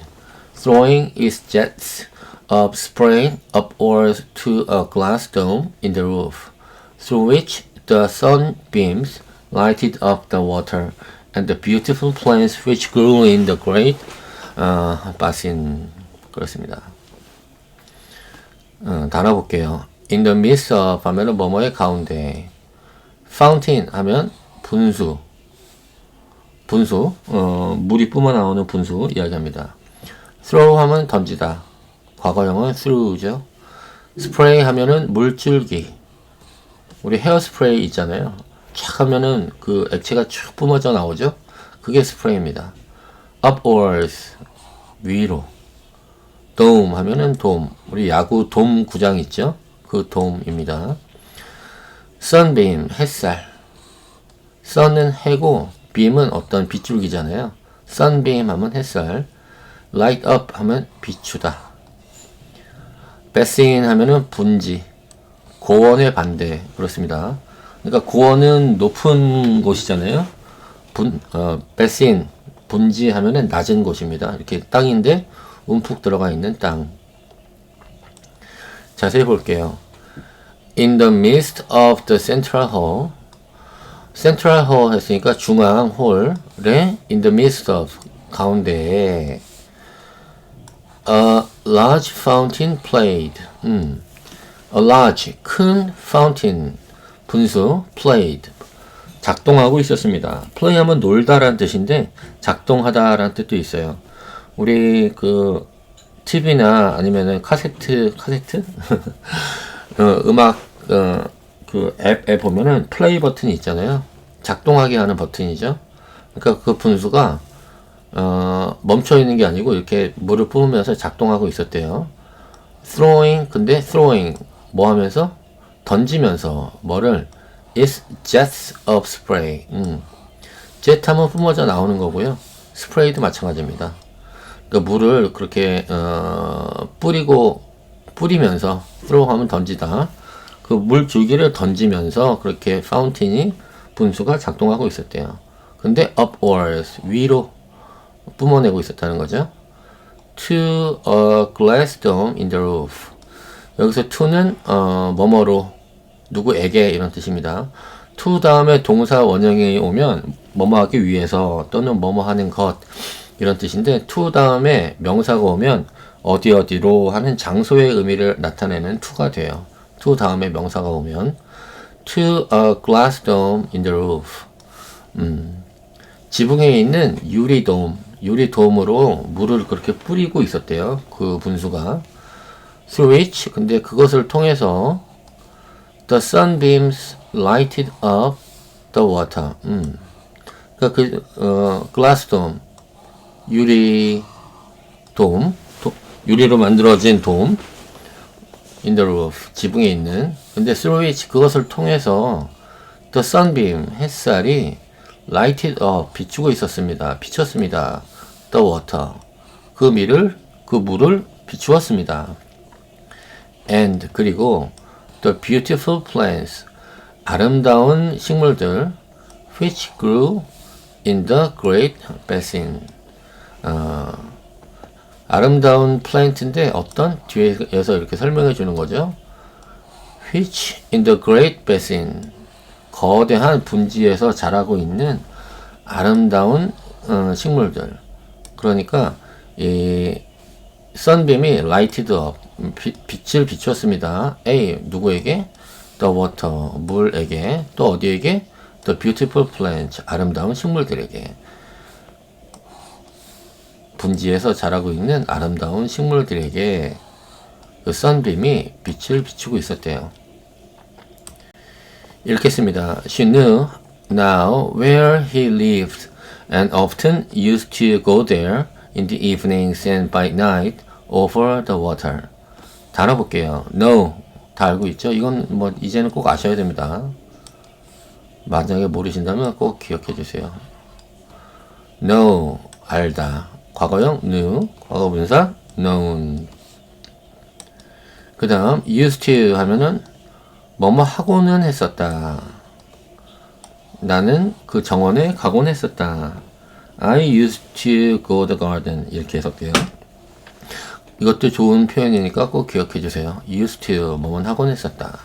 throwing its jets of spray upwards to a glass dome in the roof, through which the sunbeams lighted up the water and the beautiful plants which grew in the great basin. 그렇습니다. 단어 볼게요. In the midst of 하면은 뭐뭐의 가운데. Fountain 하면 분수, 물이 뿜어 나오는 분수 이야기합니다. Throw 하면 던지다, 과거형은 throw죠. Spray 하면은 물줄기, 우리 헤어스프레이 있잖아요. 촥 하면은 그 액체가 쭉 뿜어져 나오죠. 그게 스프레이입니다. Upwards, 위로. Dome 하면은 돔, 우리 야구 돔 구장 있죠. 그 돔입니다. Sunbeam, 햇살. sun은 해고, beam은 어떤 빗줄기잖아요. sunbeam 하면 햇살. light up 하면 비추다. basin 하면은 분지, 고원의 반대. 그렇습니다. 그러니까 고원은 높은 곳이잖아요. basin, 분지 하면은 낮은 곳입니다. 이렇게 땅인데 움푹 들어가 있는 땅. 자세히 볼게요. In the midst of the central hall, central hall 했으니까 중앙 홀에 in the midst of, 가운데에 a large fountain played. A large, 큰 fountain, 분수, played, 작동하고 있었습니다. play 하면 놀다라는 뜻인데 작동하다라는 뜻도 있어요. 우리 그 TV나 아니면은 카세트 음악 그 앱에 보면은 플레이 버튼이 있잖아요. 작동하게 하는 버튼이죠. 그러니까 그 분수가 멈춰 있는 게 아니고 이렇게 물을 뿜으면서 작동하고 있었대요. throwing, 근데 throwing 뭐 하면서? 던지면서 뭐를? is jets of spray. jet 하면 뿜어져 나오는 거고요. 스프레이도 마찬가지입니다. 그러니까 물을 그렇게 뿌리고 뿌리면서, throw 하면 던지다. 그 물줄기를 던지면서 그렇게 파운틴이 분수가 작동하고 있었대요. 근데 upwards, 위로 뿜어내고 있었다는 거죠. To a glass dome in the roof. 여기서 to는 뭐뭐로 누구에게 이런 뜻입니다. to 다음에 동사 원형이 오면 뭐뭐 하기 위해서 또는 뭐뭐 하는 것 이런 뜻인데 to 다음에 명사가 오면 어디 어디로 하는 장소의 의미를 나타내는 to가 돼요. to 다음에 명사가 오면 to a glass dome in the roof. 지붕에 있는 유리돔으로 물을 그렇게 뿌리고 있었대요. 그 분수가. through which, 근데 그것을 통해서 the sunbeams lighted up the water. 그러니까 glass dome, 유리로 만들어진 돔, in the roof, 지붕에 있는. 근데 through which, 그것을 통해서 the sunbeam, 햇살이 lighted up, 비추고 있었습니다. 비쳤습니다. the water, 그 물을 비추었습니다. and, 그리고 the beautiful plants, 아름다운 식물들, which grew in the great basin. 아름다운 플랜트인데 어떤? 뒤에서 이렇게 설명해 주는 거죠. which in the great basin, 거대한 분지에서 자라고 있는 아름다운 식물들. 그러니까 이 sunbeam이 lighted up, 빛을 비추었습니다. A, 누구에게? the water, 물에게. 또 어디에게? the beautiful plants, 아름다운 식물들에게. 분지에서 자라고 있는 아름다운 식물들에게 그 sunbeam이 빛을 비추고 있었대요. 읽겠습니다. She knew now where he lived and often used to go there in the evenings and by night over the water. 단어 볼게요. know, 다 알고 있죠? 이건 뭐 이제는 꼭 아셔야 됩니다. 만약에 모르신다면 꼭 기억해 주세요. know, 알다. 과거형 knew, 과거분사 known. 그 다음 used to 하면은 뭐뭐 하고는 했었다. 나는 그 정원에 가곤 했었다. I used to go the garden. 이렇게 해석돼요. 이것도 좋은 표현이니까 꼭 기억해 주세요. used to, 뭐뭐 하곤 했었다.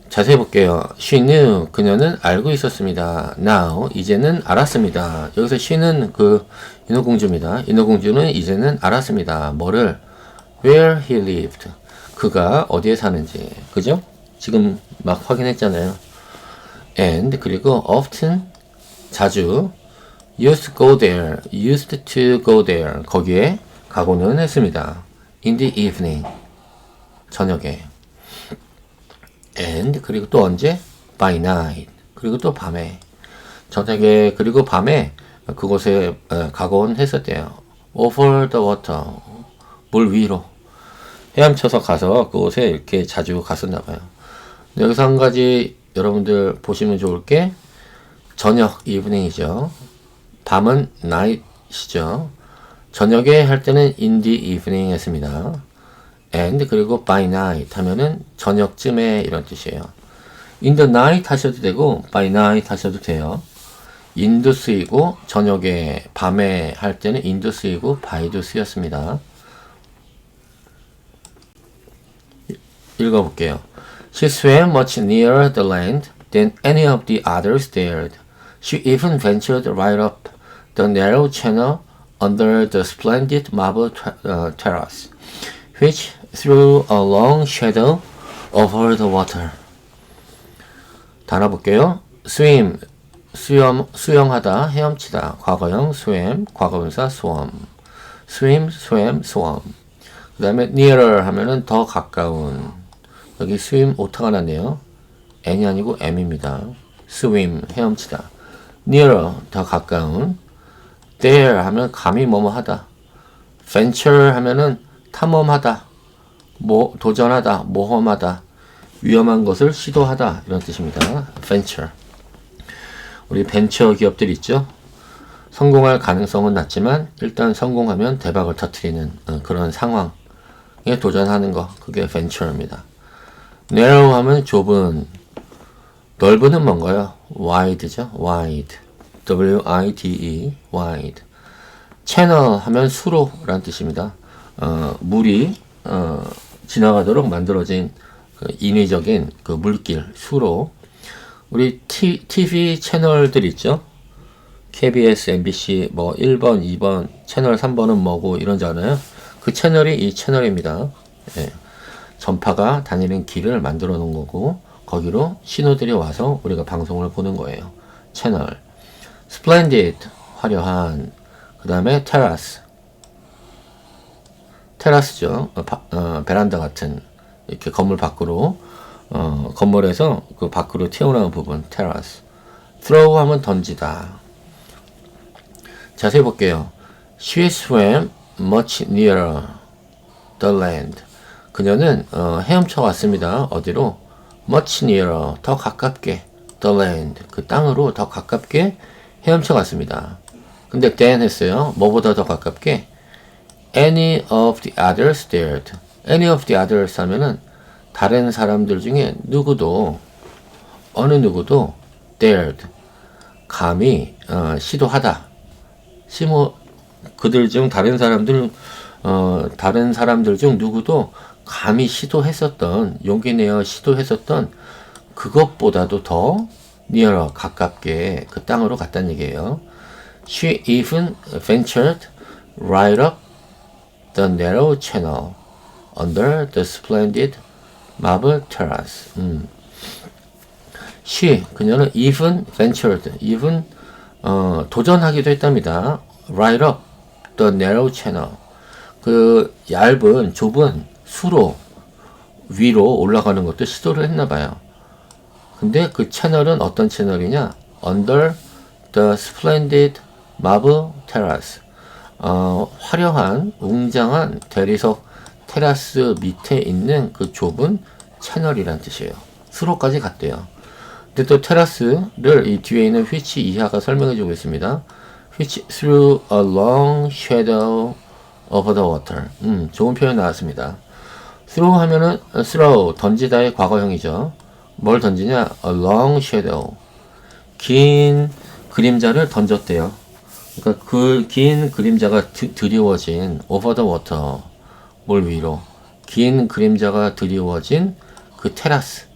자세히 볼게요. She knew, 그녀는 알고 있었습니다. Now, 이제는 알았습니다. 여기서 she는 그 인어공주입니다. 인어공주는 이제는 알았습니다. 뭐를? Where he lived. 그가 어디에 사는지. 그죠? 지금 막 확인했잖아요. And, 그리고 often, 자주, used to go there, used to go there. 거기에 가고는 했습니다. In the evening. 저녁에. And, 그리고 또 언제? By night. 그리고 또 밤에. 저녁에, 그리고 밤에 그곳에 가곤 했었대요. Over the water. 물 위로. 헤엄쳐서 가서 그곳에 이렇게 자주 갔었나봐요. 여기서 한 가지 여러분들 보시면 좋을 게 저녁, evening이죠. 밤은 night이죠. 저녁에 할 때는 in the evening 했습니다. and, 그리고 by night 하면은 저녁쯤에 이런 뜻이에요. in the night 하셔도 되고 by night 하셔도 돼요. in도 쓰이고 저녁에 밤에 할 때는 in도 쓰이고 by도 쓰였습니다. 읽어볼게요. She swam much nearer the land than any of the others dared. She even ventured right up the narrow channel under the splendid marble terrace, which threw a long shadow over the water. 단어 볼게요. swim, 수영하다, 헤엄치다. 과거형 swam, 과거분사 swam. swim, swam, swam. 그 다음에 nearer 하면은 더 가까운. 여기 swim 오타가 났네요. n이 아니고 m입니다. swim, 헤엄치다. nearer, 더 가까운. there 하면 감히 뭐뭐 하다. venture 하면은 탐험하다. 도전하다, 모험하다. 위험한 것을 시도하다. 이런 뜻입니다. venture. 우리 벤처 기업들 있죠? 성공할 가능성은 낮지만 일단 성공하면 대박을 터뜨리는 그런 상황. 도전하는 거, 그게 venture입니다. narrow 하면 좁은, 넓은은 뭔가요? wide죠. wide. W-I-D-E, wide. 채널 하면 수로라는 뜻입니다. 물이 지나가도록 만들어진 그 인위적인 그 물길, 수로. 우리 TV 채널들 있죠? KBS, MBC, 뭐 1번, 2번, 채널 3번은 뭐고 이런잖아요. 그 채널이 이 채널입니다. 예. 전파가 다니는 길을 만들어 놓은 거고, 거기로 신호들이 와서 우리가 방송을 보는 거예요. 채널. splendid, 화려한. 그 다음에 terrace. 테라스죠. 베란다 같은, 이렇게 건물 밖으로, 건물에서 그 밖으로 튀어나오는 부분, terrace. throw 하면 던지다. 자세히 볼게요. She swam much nearer the land. 그녀는 헤엄쳐 왔습니다. 어디로? much nearer, 더 가깝게. the land, 그 땅으로 더 가깝게 헤엄쳐 갔습니다. 근데 than 했어요. 뭐보다 더 가깝게? any of the others dared. any of the others 하면은 다른 사람들 중에 누구도, 어느 누구도 dared, 감히 시도하다. 그들 중 다른 사람들 중 누구도 감히 시도했었던, 용기 내어 시도했었던 그것보다도 더 nearer, 가깝게 그 땅으로 갔다는 얘기예요. She even ventured right up the narrow channel under the splendid marble terrace. She, 그녀는 even ventured, even 도전하기도 했답니다. right up the narrow channel, 그 얇은 좁은 수로 위로 올라가는 것도 시도를 했나봐요. 근데 그 채널은 어떤 채널이냐? under the splendid marble terrace, 화려한 웅장한 대리석 테라스 밑에 있는 그 좁은 채널이란 뜻이에요. 수로까지 갔대요. 근데 또 테라스를 이 뒤에 있는 which 이하가 설명해 주고 있습니다. which threw a long shadow over the water. 좋은 표현 나왔습니다. throw 하면은 throw, 던지다의 과거형이죠. 뭘 던지냐? a long shadow, 긴 그림자를 던졌대요. 그러니까 그 긴 그림자가 드리워진 over the water, 뭘 위로, 긴 그림자가 드리워진 그 테라스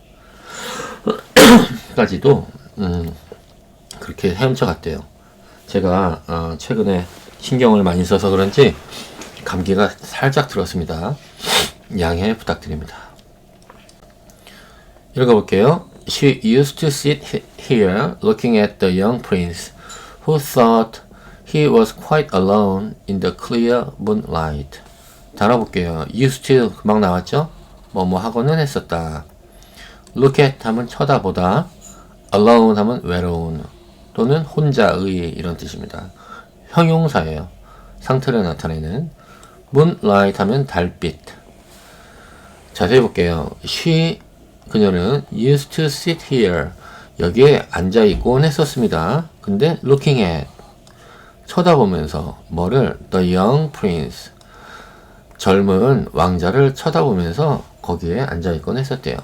까지도 그렇게 헤엄쳐 갔대요. 제가 최근에 신경을 많이 써서 그런지 감기가 살짝 들었습니다. 양해 부탁드립니다. 읽어볼게요. She used to sit here looking at the young prince, who thought he was quite alone in the clear moonlight. 달아볼게요. used to 금방 나왔죠? 뭐뭐 하고는 했었다. look at 하면 쳐다보다, alone 하면 외로운 또는 혼자의 이런 뜻입니다. 형용사예요. 상태를 나타내는. moonlight 하면 달빛. 자세히 볼게요. she, 그녀는 used to sit here, 여기에 앉아있곤 했었습니다. 근데 looking at, 쳐다보면서 뭐를? the young prince, 젊은 왕자를 쳐다보면서 거기에 앉아있곤 했었대요.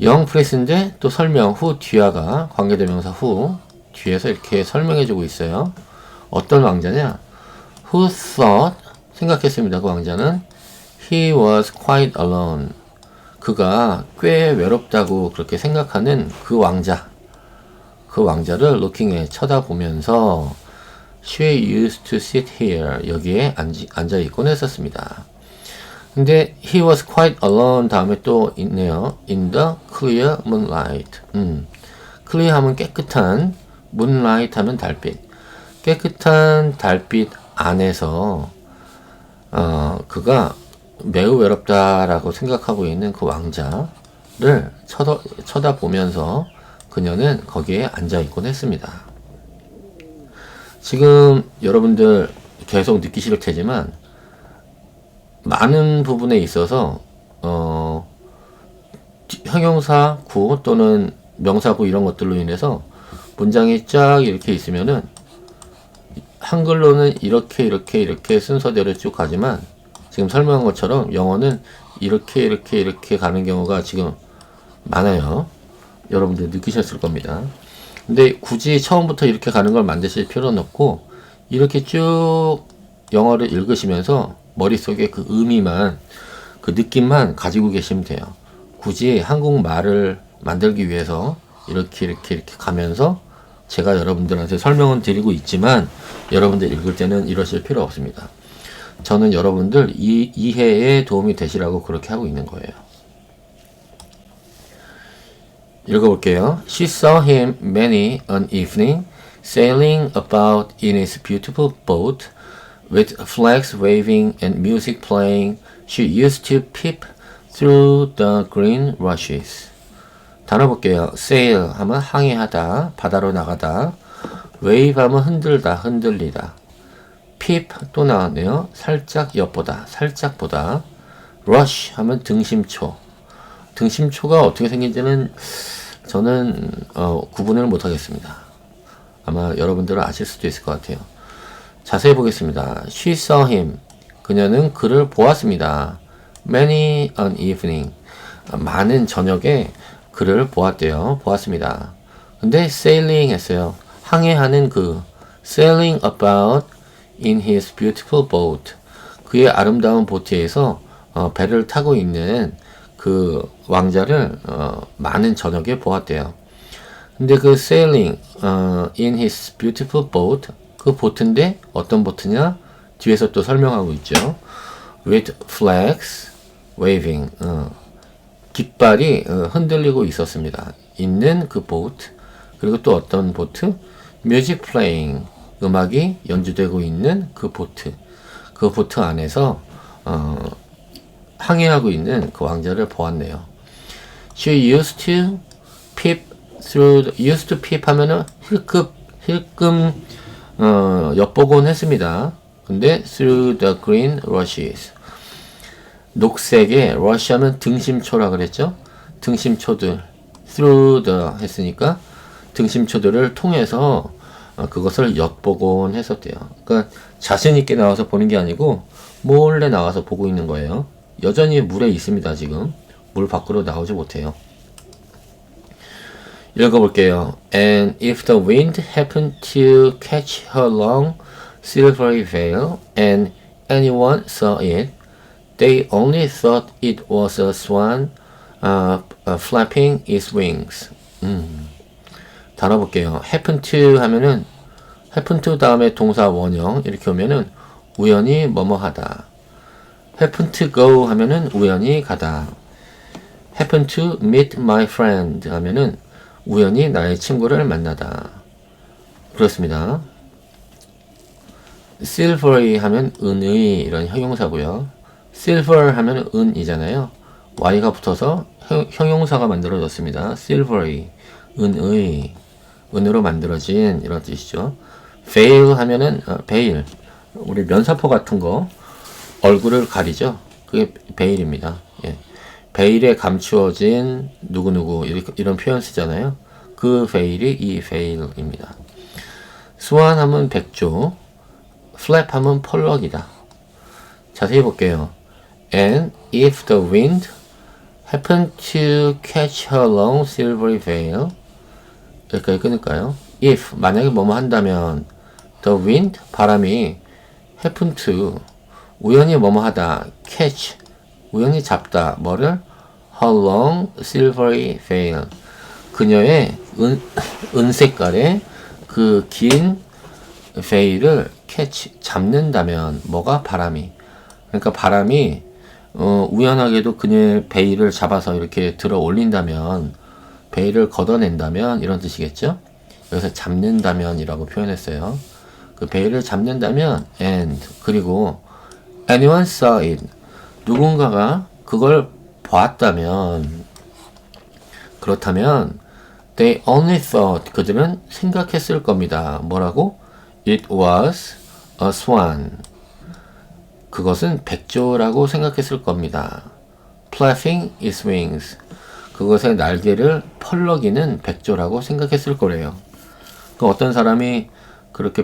young prince인데 또 설명 후 뒤화가 관계대명사 후 뒤에서 이렇게 설명해주고 있어요. 어떤 왕자냐? who thought, 생각했습니다. 그 왕자는 he was quite alone, 그가 꽤 외롭다고 그렇게 생각하는 그 왕자, 그 왕자를 looking at, 쳐다보면서 she used to sit here, 여기에 앉아있곤 했었습니다. 근데 he was quite alone 다음에 또 있네요. in the clear moonlight. clear 하면 깨끗한, moonlight 하면 달빛. 깨끗한 달빛 안에서 그가 매우 외롭다라고 생각하고 있는 그 왕자를 쳐다보면서 그녀는 거기에 앉아있곤 했습니다. 지금 여러분들 계속 느끼실 테지만 많은 부분에 있어서 형용사 구 또는 명사 구 이런 것들로 인해서 문장이 쫙 이렇게 있으면은 한글로는 이렇게 순서대로 쭉 가지만 지금 설명한 것처럼 영어는 이렇게 가는 경우가 지금 많아요. 여러분들 느끼셨을 겁니다. 근데 굳이 처음부터 이렇게 가는 걸 만드실 필요는 없고, 이렇게 쭉 영어를 읽으시면서 머릿속에 그 의미만, 그 느낌만 가지고 계시면 돼요. 굳이 한국말을 만들기 위해서 이렇게 가면서 제가 여러분들한테 설명은 드리고 있지만 여러분들 읽을 때는 이러실 필요 없습니다. 저는 여러분들 이해에 도움이 되시라고 그렇게 하고 있는 거예요. 읽어볼게요. She saw him many an evening sailing about in his beautiful boat with flags waving and music playing. She used to peep through the green rushes. 단어 볼게요. sail 하면 항해하다, 바다로 나가다. wave 하면 흔들다, 흔들리다. peep 또 나왔네요. 살짝 엿보다, 살짝 보다. rush 하면 등심초. 등심초가 어떻게 생긴지는 저는 구분을 못하겠습니다. 아마 여러분들은 아실 수도 있을 것 같아요. 자세히 보겠습니다. She saw him. 그녀는 그를 보았습니다. Many an evening. 많은 저녁에 그를 보았대요. 보았습니다. 근데 sailing 했어요. 항해하는 그 sailing about in his beautiful boat. 그의 아름다운 보트에서 배를 타고 있는 그 왕자를 많은 저녁에 보았대요. 근데 그 sailing in his beautiful boat, 그 보트인데 어떤 보트냐? 뒤에서 또 설명하고 있죠. with flags waving. 깃발이 흔들리고 있었습니다. 있는 그 보트. 그리고 또 어떤 보트? music playing. 음악이 연주되고 있는 그 보트. 그 보트 안에서 항해하고 있는 그 왕자를 보았네요. She used to peep through, used to peep 하면은 힐끔 엿보곤 했습니다. 근데 through the green rushes. 녹색의 rush 하면 등심초라 그랬죠? 등심초들. through the 했으니까 등심초들을 통해서 그것을 엿보곤 했었대요. 그러니까 자신있게 나와서 보는 게 아니고 몰래 나와서 보고 있는 거예요. 여전히 물에 있습니다. 지금 물 밖으로 나오지 못해요. 읽어볼게요. And if the wind happened to catch her long silvery veil and anyone saw it, they only thought it was a swan flapping its wings. 단어 볼게요. happen to 하면은 happen to 다음에 동사 원형 이렇게 오면은 우연히 뭐뭐 하다. happen to go 하면은 우연히 가다. happen to meet my friend 하면은 우연히 나의 친구를 만나다. 그렇습니다. silvery 하면 은의 이런 형용사고요. silver 하면 은이잖아요. y가 붙어서 형용사가 만들어졌습니다. silvery 은의 은으로 만들어진 이런 뜻이죠. veil 하면은 베일 우리 면사포 같은 거 얼굴을 가리죠. 그게 베일입니다. 예. 베일에 감추어진 누구누구 이런 표현 쓰잖아요. 그 베일이 이 베일입니다. 스완 하면 백조, flap 하면 펄럭이다. 자세히 볼게요. And if the wind happened to catch her long silvery veil, 여기까지 끊을까요? if 만약에 뭐뭐 한다면 the wind 바람이 happen to 우연히 뭐뭐 하다 catch 우연히 잡다 뭐를 her long silvery veil 그녀의 은색깔의 그 긴 veil을 catch 잡는다면 뭐가 바람이 그러니까 바람이 우연하게도 그녀의 베일을 잡아서 이렇게 들어 올린다면 베일을 걷어낸다면 이런 뜻이겠죠? 여기서 잡는다면 이라고 표현했어요. 그 베일을 잡는다면 and 그리고 anyone saw it 누군가가 그걸 보았다면 그렇다면 they only thought 그들은 생각했을 겁니다. 뭐라고? It was a swan 그것은 백조라고 생각했을 겁니다. flapping its wings 그것의 날개를 펄럭이는 백조라고 생각했을 거래요. 그 어떤 사람이 그렇게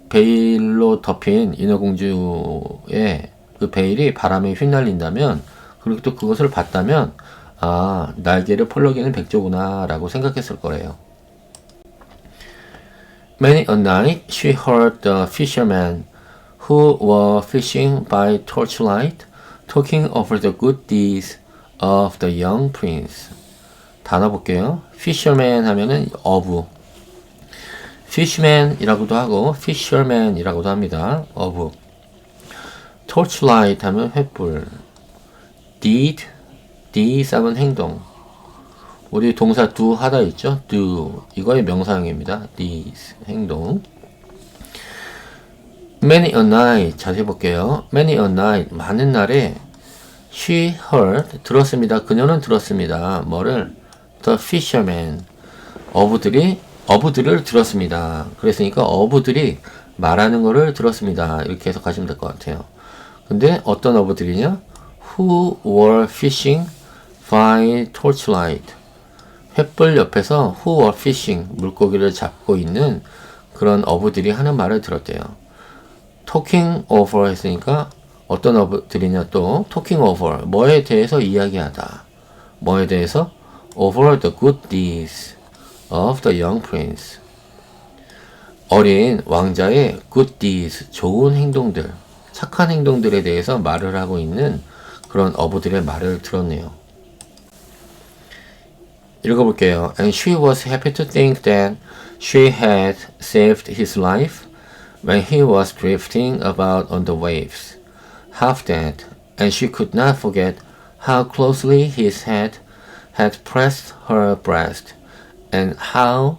베일로 덮인 인어공주의 그 베일이 바람에 휘날린다면, 그리고 또 그것을 봤다면, 아, 날개를 펄럭이는 백조구나 라고 생각했을 거래요. Many a night she heard the fishermen who were fishing by torchlight talking over the good deeds of the young prince. 단어 볼게요. fisherman 하면은 of, fishman이라고도 하고 fisherman이라고도 합니다. of. torchlight 하면 횃불. deed 하면 행동. 우리 동사 do 하다 있죠? do. 이거의 명사형입니다. deeds. 행동. Many a night. 자세히 볼게요. Many a night. 많은 날에 she heard. 들었습니다. 그녀는 들었습니다. 뭐를? The fishermen. 어부들을 들었습니다. 그랬으니까 어부들이 말하는 거를 들었습니다. 이렇게 해석하시면 될 것 같아요. 근데 어떤 어부들이냐? Who were fishing by torchlight. 횃불 옆에서 who were fishing, 물고기를 잡고 있는 그런 어부들이 하는 말을 들었대요. talking over 했으니까 어떤 어부들이냐 또 talking over, 뭐에 대해서 이야기하다. 뭐에 대해서? over the good deeds of the young prince. 어린 왕자의 good deeds, 좋은 행동들, 착한 행동들에 대해서 말을 하고 있는 그런 어부들의 말을 들었네요. 읽어볼게요. And she was happy to think that she had saved his life when he was drifting about on the waves, half dead, and she could not forget how closely his head had pressed her breast, and how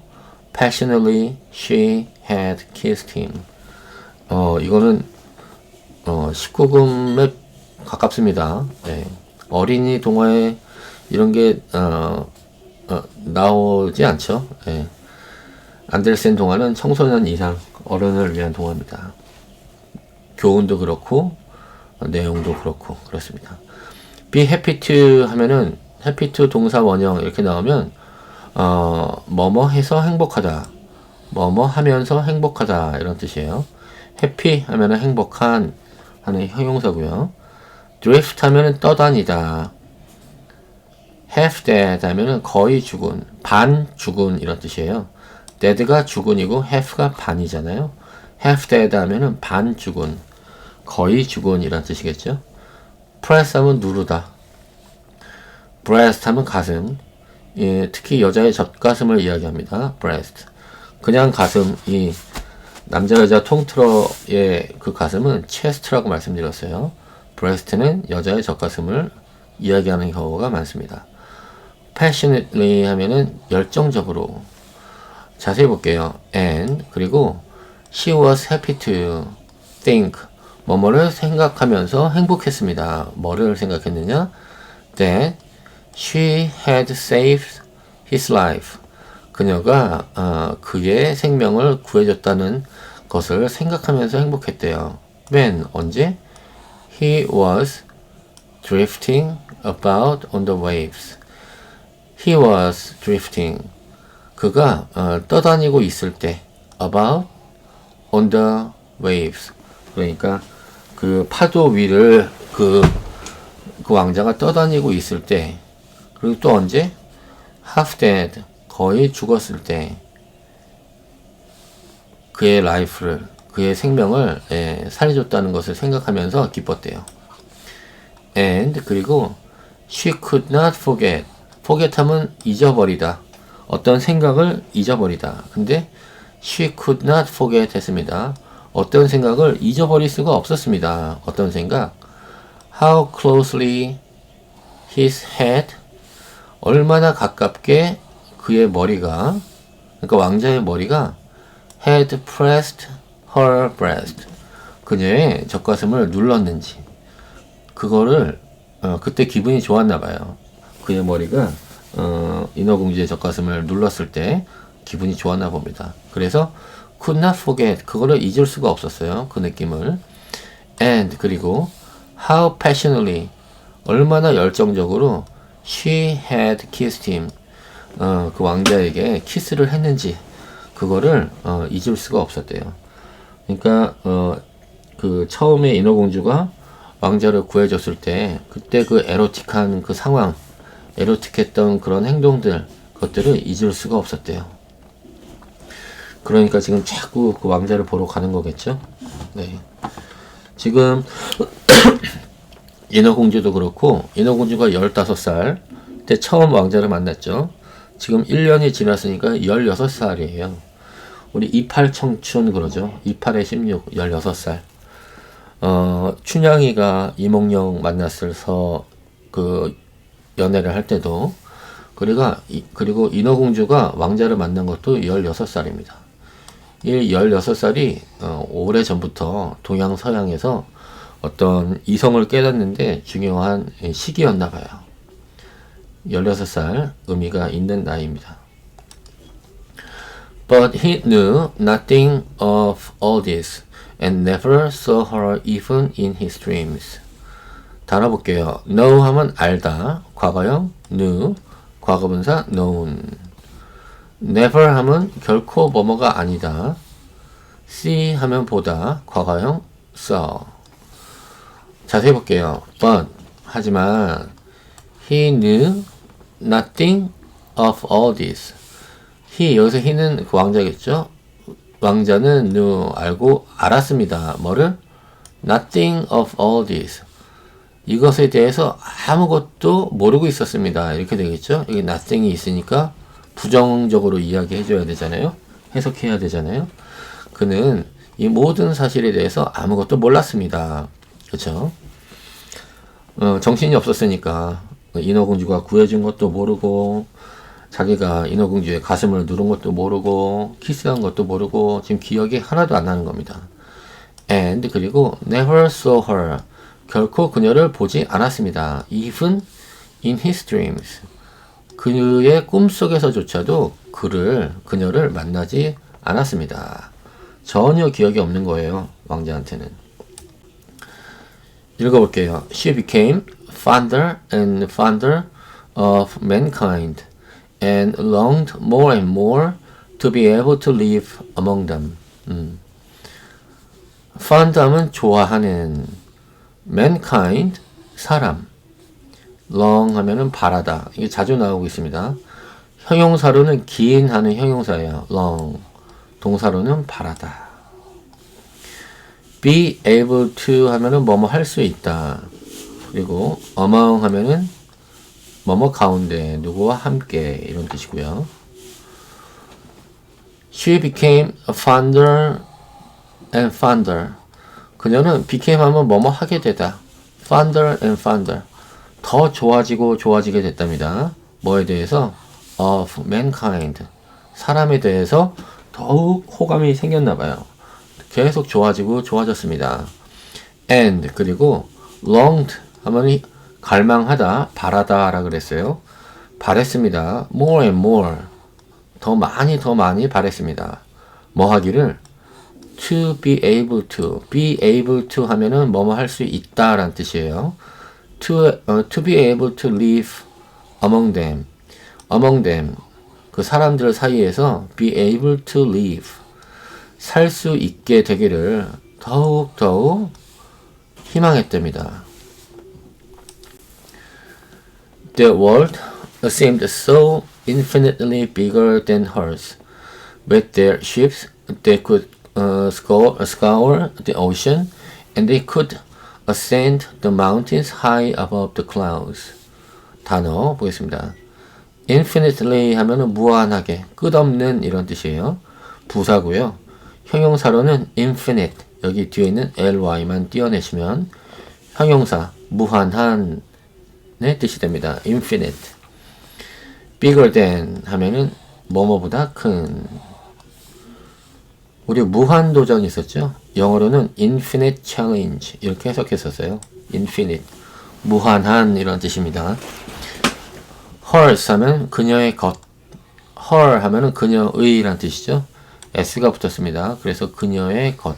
passionately she had kissed him. 이거는 19금에 가깝습니다. 네. 어린이 동화에 이런 게 나오지 않죠. 네. 안델센 동화는 청소년 이상 어른을 위한 동화입니다. 교훈도 그렇고 내용도 그렇고 그렇습니다. be happy to 하면은 happy to 동사 원형 이렇게 나오면 뭐뭐 해서 행복하다, 뭐뭐 하면서 행복하다 이런 뜻이에요. happy 하면은 행복한 하는 형용사고요. drift 하면은 떠다니다. half dead 하면은 거의 죽은, 반 죽은 이런 뜻이에요. dead가 죽은이고 half가 반이잖아요. half dead 하면은 반 죽은, 거의 죽은 이란 뜻이겠죠. press 하면 누르다. breast 하면 가슴. 예, 특히 여자의 젖가슴을 이야기합니다. breast. 그냥 가슴, 이 남자 여자 통틀어의 그 가슴은 chest라고 말씀드렸어요. breast는 여자의 젖가슴을 이야기하는 경우가 많습니다. passionately 하면은 열정적으로. 자세히 볼게요. and 그리고 she was happy to think, 뭐뭐를 생각하면서 행복했습니다. 뭐를 생각했느냐? that she had saved his life. 그녀가 그의 생명을 구해줬다는 것을 생각하면서 행복했대요. when, 언제? he was drifting about on the waves. he was drifting. 그가 떠다니고 있을 때 about on the waves. 그러니까 그 파도 위를 그 왕자가 떠다니고 있을 때, 그리고 또 언제? half dead, 거의 죽었을 때 그의 라이프를, 그의 생명을 살려줬다는 것을 생각하면서 기뻤대요. and 그리고 she could not forget. forget 하면 잊어버리다. 어떤 생각을 잊어버리다. 근데 she could not forget 했습니다. 어떤 생각을 잊어버릴 수가 없었습니다. 어떤 생각? how closely his head, 얼마나 가깝게 그의 머리가, 그러니까 왕자의 머리가 had pressed her breast, 그녀의 젖가슴을 눌렀는지, 그거를 그때 기분이 좋았나 봐요. 그의 머리가 인어공주의 젖가슴을 눌렀을 때 기분이 좋았나 봅니다. 그래서 could not forget, 그거를 잊을 수가 없었어요. 그 느낌을. and 그리고 how passionately, 얼마나 열정적으로 she had kissed him, 그 왕자에게 키스를 했는지 그거를 잊을 수가 없었대요. 그러니까 그 처음에 인어공주가 왕자를 구해줬을 때 그때 그 에로틱한 그 상황, 에로틱했던 그런 행동들, 것들을 잊을 수가 없었대요. 그러니까 지금 자꾸 그 왕자를 보러 가는 거겠죠? 네. 지금 인어공주도 그렇고, 인어공주가 15살 때 처음 왕자를 만났죠. 지금 1년이 지났으니까 16살이에요. 우리 28 청춘 그러죠. 28에 16, 16살. 춘향이가 이몽룡 만났을서 그 연애를 할 때도, 그리고 인어공주가 왕자를 만난 것도 16살입니다. 이 16살이 오래 전부터 동양 서양에서 어떤 이성을 깨닫는데 중요한 시기였나 봐요. 16살 의미가 있는 나이입니다. But he knew nothing of all this and never saw her even in his dreams. 달아볼게요. know 하면 알다, 과거형 knew, 과거분사 known. never 하면 결코 뭐뭐가 아니다. see 하면 보다, 과거형 saw. 자세히 볼게요. But 하지만 he knew nothing of all this. he 여기서 he는 그 왕자겠죠. 왕자는 knew 알고 알았습니다. 뭐를? nothing of all this. 이것에 대해서 아무것도 모르고 있었습니다. 이렇게 되겠죠. 여기 nothing이 있으니까 부정적으로 이야기해 줘야 되잖아요. 해석해야 되잖아요. 그는 이 모든 사실에 대해서 아무것도 몰랐습니다. 그렇죠? 정신이 없었으니까 인어공주가 구해준 것도 모르고, 자기가 인어공주의 가슴을 누른 것도 모르고, 키스한 것도 모르고, 지금 기억이 하나도 안 나는 겁니다. And 그리고 never saw her. 결코 그녀를 보지 않았습니다. Even in his dreams. 그의 꿈속에서조차도 그녀를 만나지 않았습니다. 전혀 기억이 없는 거예요. 왕자한테는. 읽어볼게요. She became fonder and fonder of mankind and longed more and more to be able to live among them. fond 하면 좋아하는, mankind 사람, long 하면은 바라다. 이게 자주 나오고 있습니다. 형용사로는 긴 하는 형용사예요. long. 동사로는 바라다. be able to 하면은 뭐뭐 할 수 있다. 그리고 among 하면은 뭐뭐 가운데, 누구와 함께, 이런 뜻이고요. She became fonder and fonder. 그녀는 became 하면 뭐뭐 하게 되다. fonder and fonder. 더 좋아지고 좋아지게 됐답니다. 뭐에 대해서? of mankind. 사람에 대해서 더욱 호감이 생겼나 봐요. 계속 좋아지고 좋아졌습니다. and 그리고 longed 하면 갈망하다, 바라다 라 그랬어요. 바랬습니다. more and more. 더 많이 바랬습니다. 뭐 하기를? to be able to. be able to 하면은 뭐뭐 할 수 있다 라는 뜻이에요. to be able to live among them. among them. 그 사람들 사이에서 be able to live. 살 수 있게 되기를 더욱 희망했답니다. The world seemed so infinitely bigger than hers. With their ships, they could scour the ocean, and they could ascend the mountains high above the clouds. 단어 보겠습니다. infinitely 하면은 무한하게, 끝없는 이런 뜻이에요. 부사고요. 형용사로는 infinite, 여기 뒤에 있는 ly만 띄어내시면 형용사, 무한한 의 뜻이 됩니다. infinite. bigger than 하면은 뭐뭐보다 큰. 우리 무한도전 있었죠? 영어로는 infinite challenge 이렇게 해석했었어요. infinite. 무한한 이런 뜻입니다. hers 하면 그녀의 것. her 하면은 그녀의 라는 뜻이죠. s가 붙었습니다. 그래서 그녀의 것.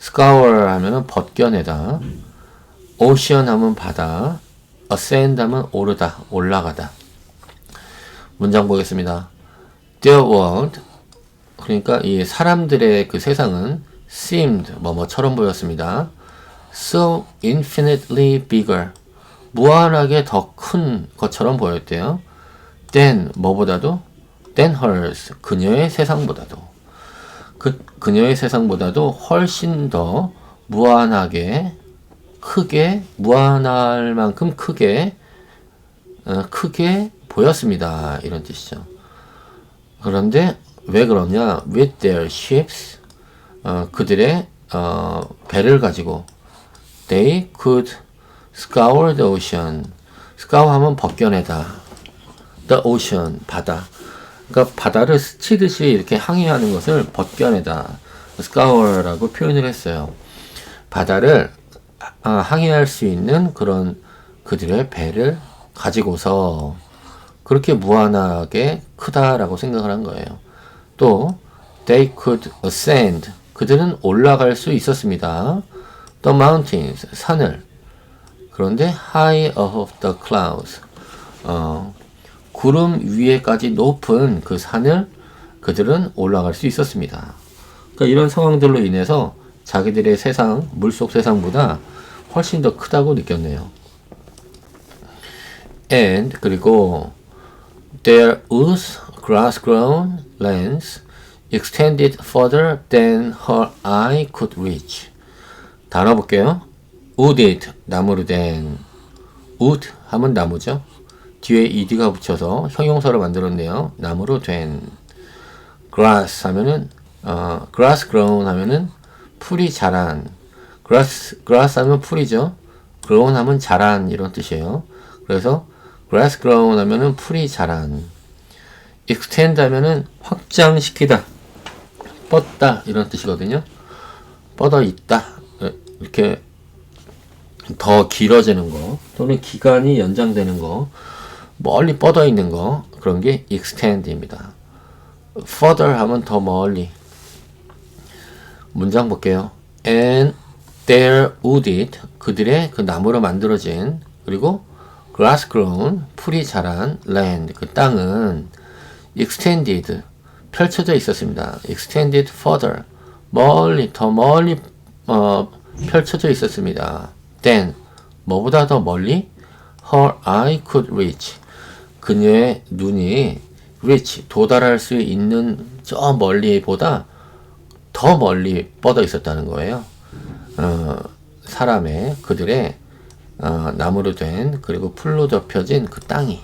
scour 하면은 벗겨내다. ocean 하면 바다. ascend 하면 오르다, 올라가다. 문장 보겠습니다. Their world, 그러니까 이 사람들의 그 세상은 seemed, 뭐뭐처럼 보였습니다. so infinitely bigger. 무한하게 더 큰 것처럼 보였대요. than 뭐보다도 than hers. 그녀의 세상보다도. 그녀의 세상보다도 훨씬 더 무한하게 크게 무한할 만큼 크게 보였습니다. 이런 뜻이죠. 그런데 왜 그러냐? With their ships, 그들의 배를 가지고 they could scour the ocean. scour 하면 벗겨내다. the ocean, 바다. 그러니까 바다를 스치듯이 이렇게 항해하는 것을 벗겨내다. scour라고 표현을 했어요. 바다를 항해할 수 있는 그런 그들의 배를 가지고서 그렇게 무한하게 크다라고 생각을 한 거예요. 또 they could ascend. 그들은 올라갈 수 있었습니다. The mountains. 산을. 그런데 high above the clouds. 구름 위에까지 높은 그 산을 그들은 올라갈 수 있었습니다. 그러니까 이런 상황들로 인해서 자기들의 세상, 물속 세상보다 훨씬 더 크다고 느꼈네요. And 그리고 their loose grass-grown lands extended further than her eye could reach. 단어 볼게요. wooded, 나무로 된. wood 하면 나무죠. 뒤에 ed가 붙여서 형용사로 만들었네요. 나무로 된. grass 하면은 grass grown 하면은 풀이 자란. grass 하면 풀이죠. grown 하면 자란 이런 뜻이에요. 그래서 grass grown 하면은 풀이 자란. extend 하면은 확장시키다. 뻗다 이런 뜻이거든요. 뻗어 있다. 이렇게 더 길어지는 거 또는 기간이 연장되는 거 멀리 뻗어 있는 거 그런 게 extend입니다. further 하면 더 멀리. 문장 볼게요. And their wooded 그들의 그 나무로 만들어진 그리고 grass grown 풀이 자란 land 그 땅은 extended 펼쳐져 있었습니다. extended further 멀리 더 멀리 펼쳐져 있었습니다. then 뭐보다 더 멀리 her eye could reach 그녀의 눈이 reach 도달할 수 있는 저 멀리보다 더 멀리 뻗어 있었다는 거예요. 사람의 그들의 나무로 된 그리고 풀로 덮여진 그 땅이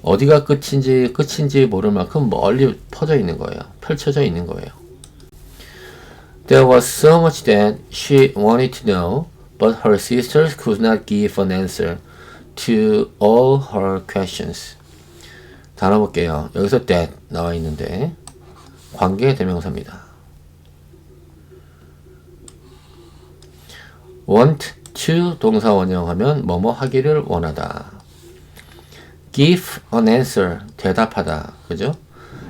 어디가 끝인지 모를 만큼 멀리 퍼져 있는 거예요. 펼쳐져 있는 거예요. There was so much that she wanted to know, but her sisters could not give an answer to all her questions. 단어 볼게요. 여기서 that 나와 있는데 관계 대명사입니다. want to 동사 원형하면 뭐뭐 하기를 원하다. give an answer 대답하다. 그죠?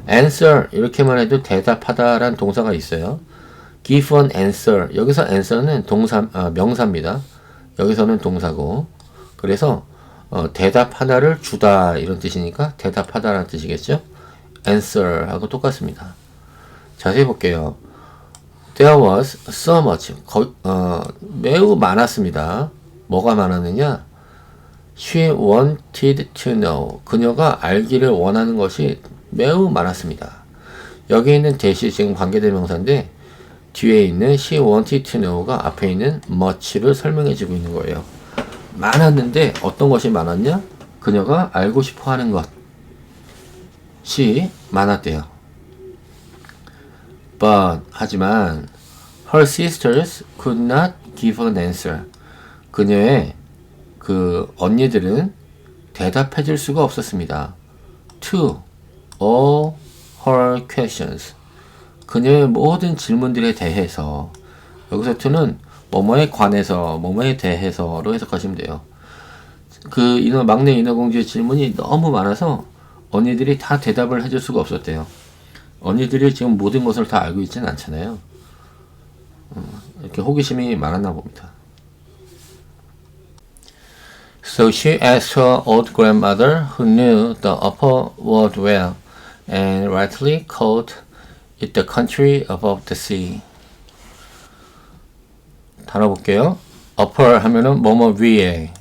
answer 이렇게만 해도 대답하다라는 동사가 있어요. give an answer 여기서 answer는 명사입니다. 여기서는 동사고 그래서 대답 하나를 주다 이런 뜻이니까 대답하다라는 뜻이겠죠? answer 하고 똑같습니다. 자세히 볼게요. There was so much 매우 많았습니다. 뭐가 많았느냐? She wanted to know 그녀가 알기를 원하는 것이 매우 많았습니다. 여기 있는 대시 지금 관계대명사인데 뒤에 있는 she wanted to know가 앞에 있는 much를 설명해 주고 있는 거예요. 많았는데 어떤 것이 많았냐? 그녀가 알고 싶어 하는 것이 많았대요. But 하지만 her sisters could not give an answer. 그녀의 그 언니들은 대답해 줄 수가 없었습니다. To all her questions. 그녀의 모든 질문들에 대해서 여기서 to는 뭐뭐에 관해서 뭐뭐에 대해서로 해석하시면 돼요. 그 막내 인어공주의 질문이 너무 많아서 언니들이 다 대답을 해줄 수가 없었대요. 언니들이 지금 모든 것을 다 알고 있지는 않잖아요. 이렇게 호기심이 많았나 봅니다. So she asked her old grandmother, who knew the upper world well, and rightly called it the country above the sea. 단어 볼게요. upper 하면은 뭐뭐 위에,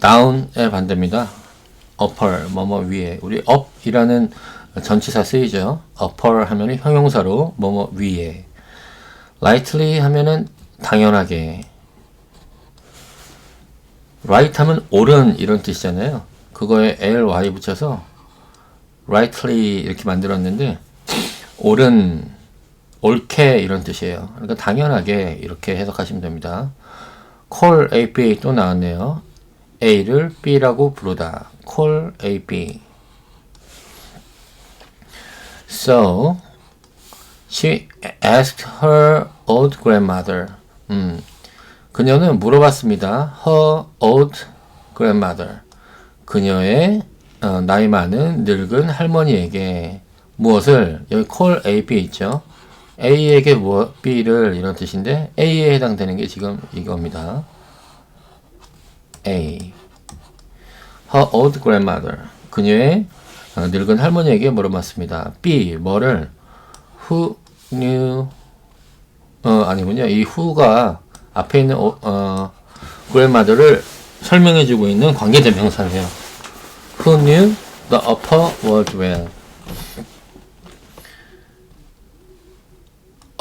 down의 반대입니다. upper 뭐뭐 위에. 우리 up이라는 전치사 쓰이죠. upper 하면은 형용사로 뭐뭐 위에. lightly 하면은 당연하게. right 하면 옳은 이런 뜻이잖아요. 그거에 ly 붙여서 rightly 이렇게 만들었는데 옳은, 옳게 이런 뜻이에요. 그러니까 당연하게 이렇게 해석하시면 됩니다. call A, B 또 나왔네요. A를 B라고 부르다. call A, B. So, she asked her old grandmother. 그녀는 물어봤습니다. Her old grandmother. 그녀의 나이 많은 늙은 할머니에게 무엇을, 여기 call A, B 있죠. A에게 B를 이런 뜻인데 A에 해당되는 게 지금 이겁니다. A. Her old grandmother. 그녀의 늙은 할머니에게 물어봤습니다. B. 뭐를? Who knew, 아니군요. 이 who가 앞에 있는 grandmother를 설명해주고 있는 관계대명사예요. Who knew the upper world well.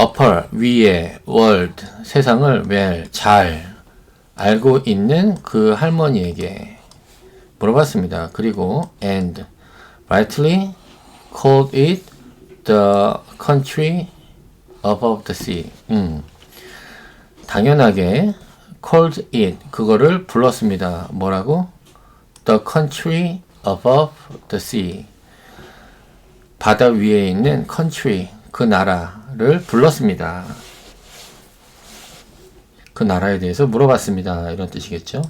upper, 위에, world, 세상을 well, 잘 알고 있는 그 할머니에게 물어봤습니다. 그리고 and rightly called it the country above the sea. 당연하게 called it, 그거를 불렀습니다. 뭐라고? The country above the sea. 바다 위에 있는 country, 그 나라를 불렀습니다. 그 나라에 대해서 물어봤습니다. 이런 뜻이겠죠?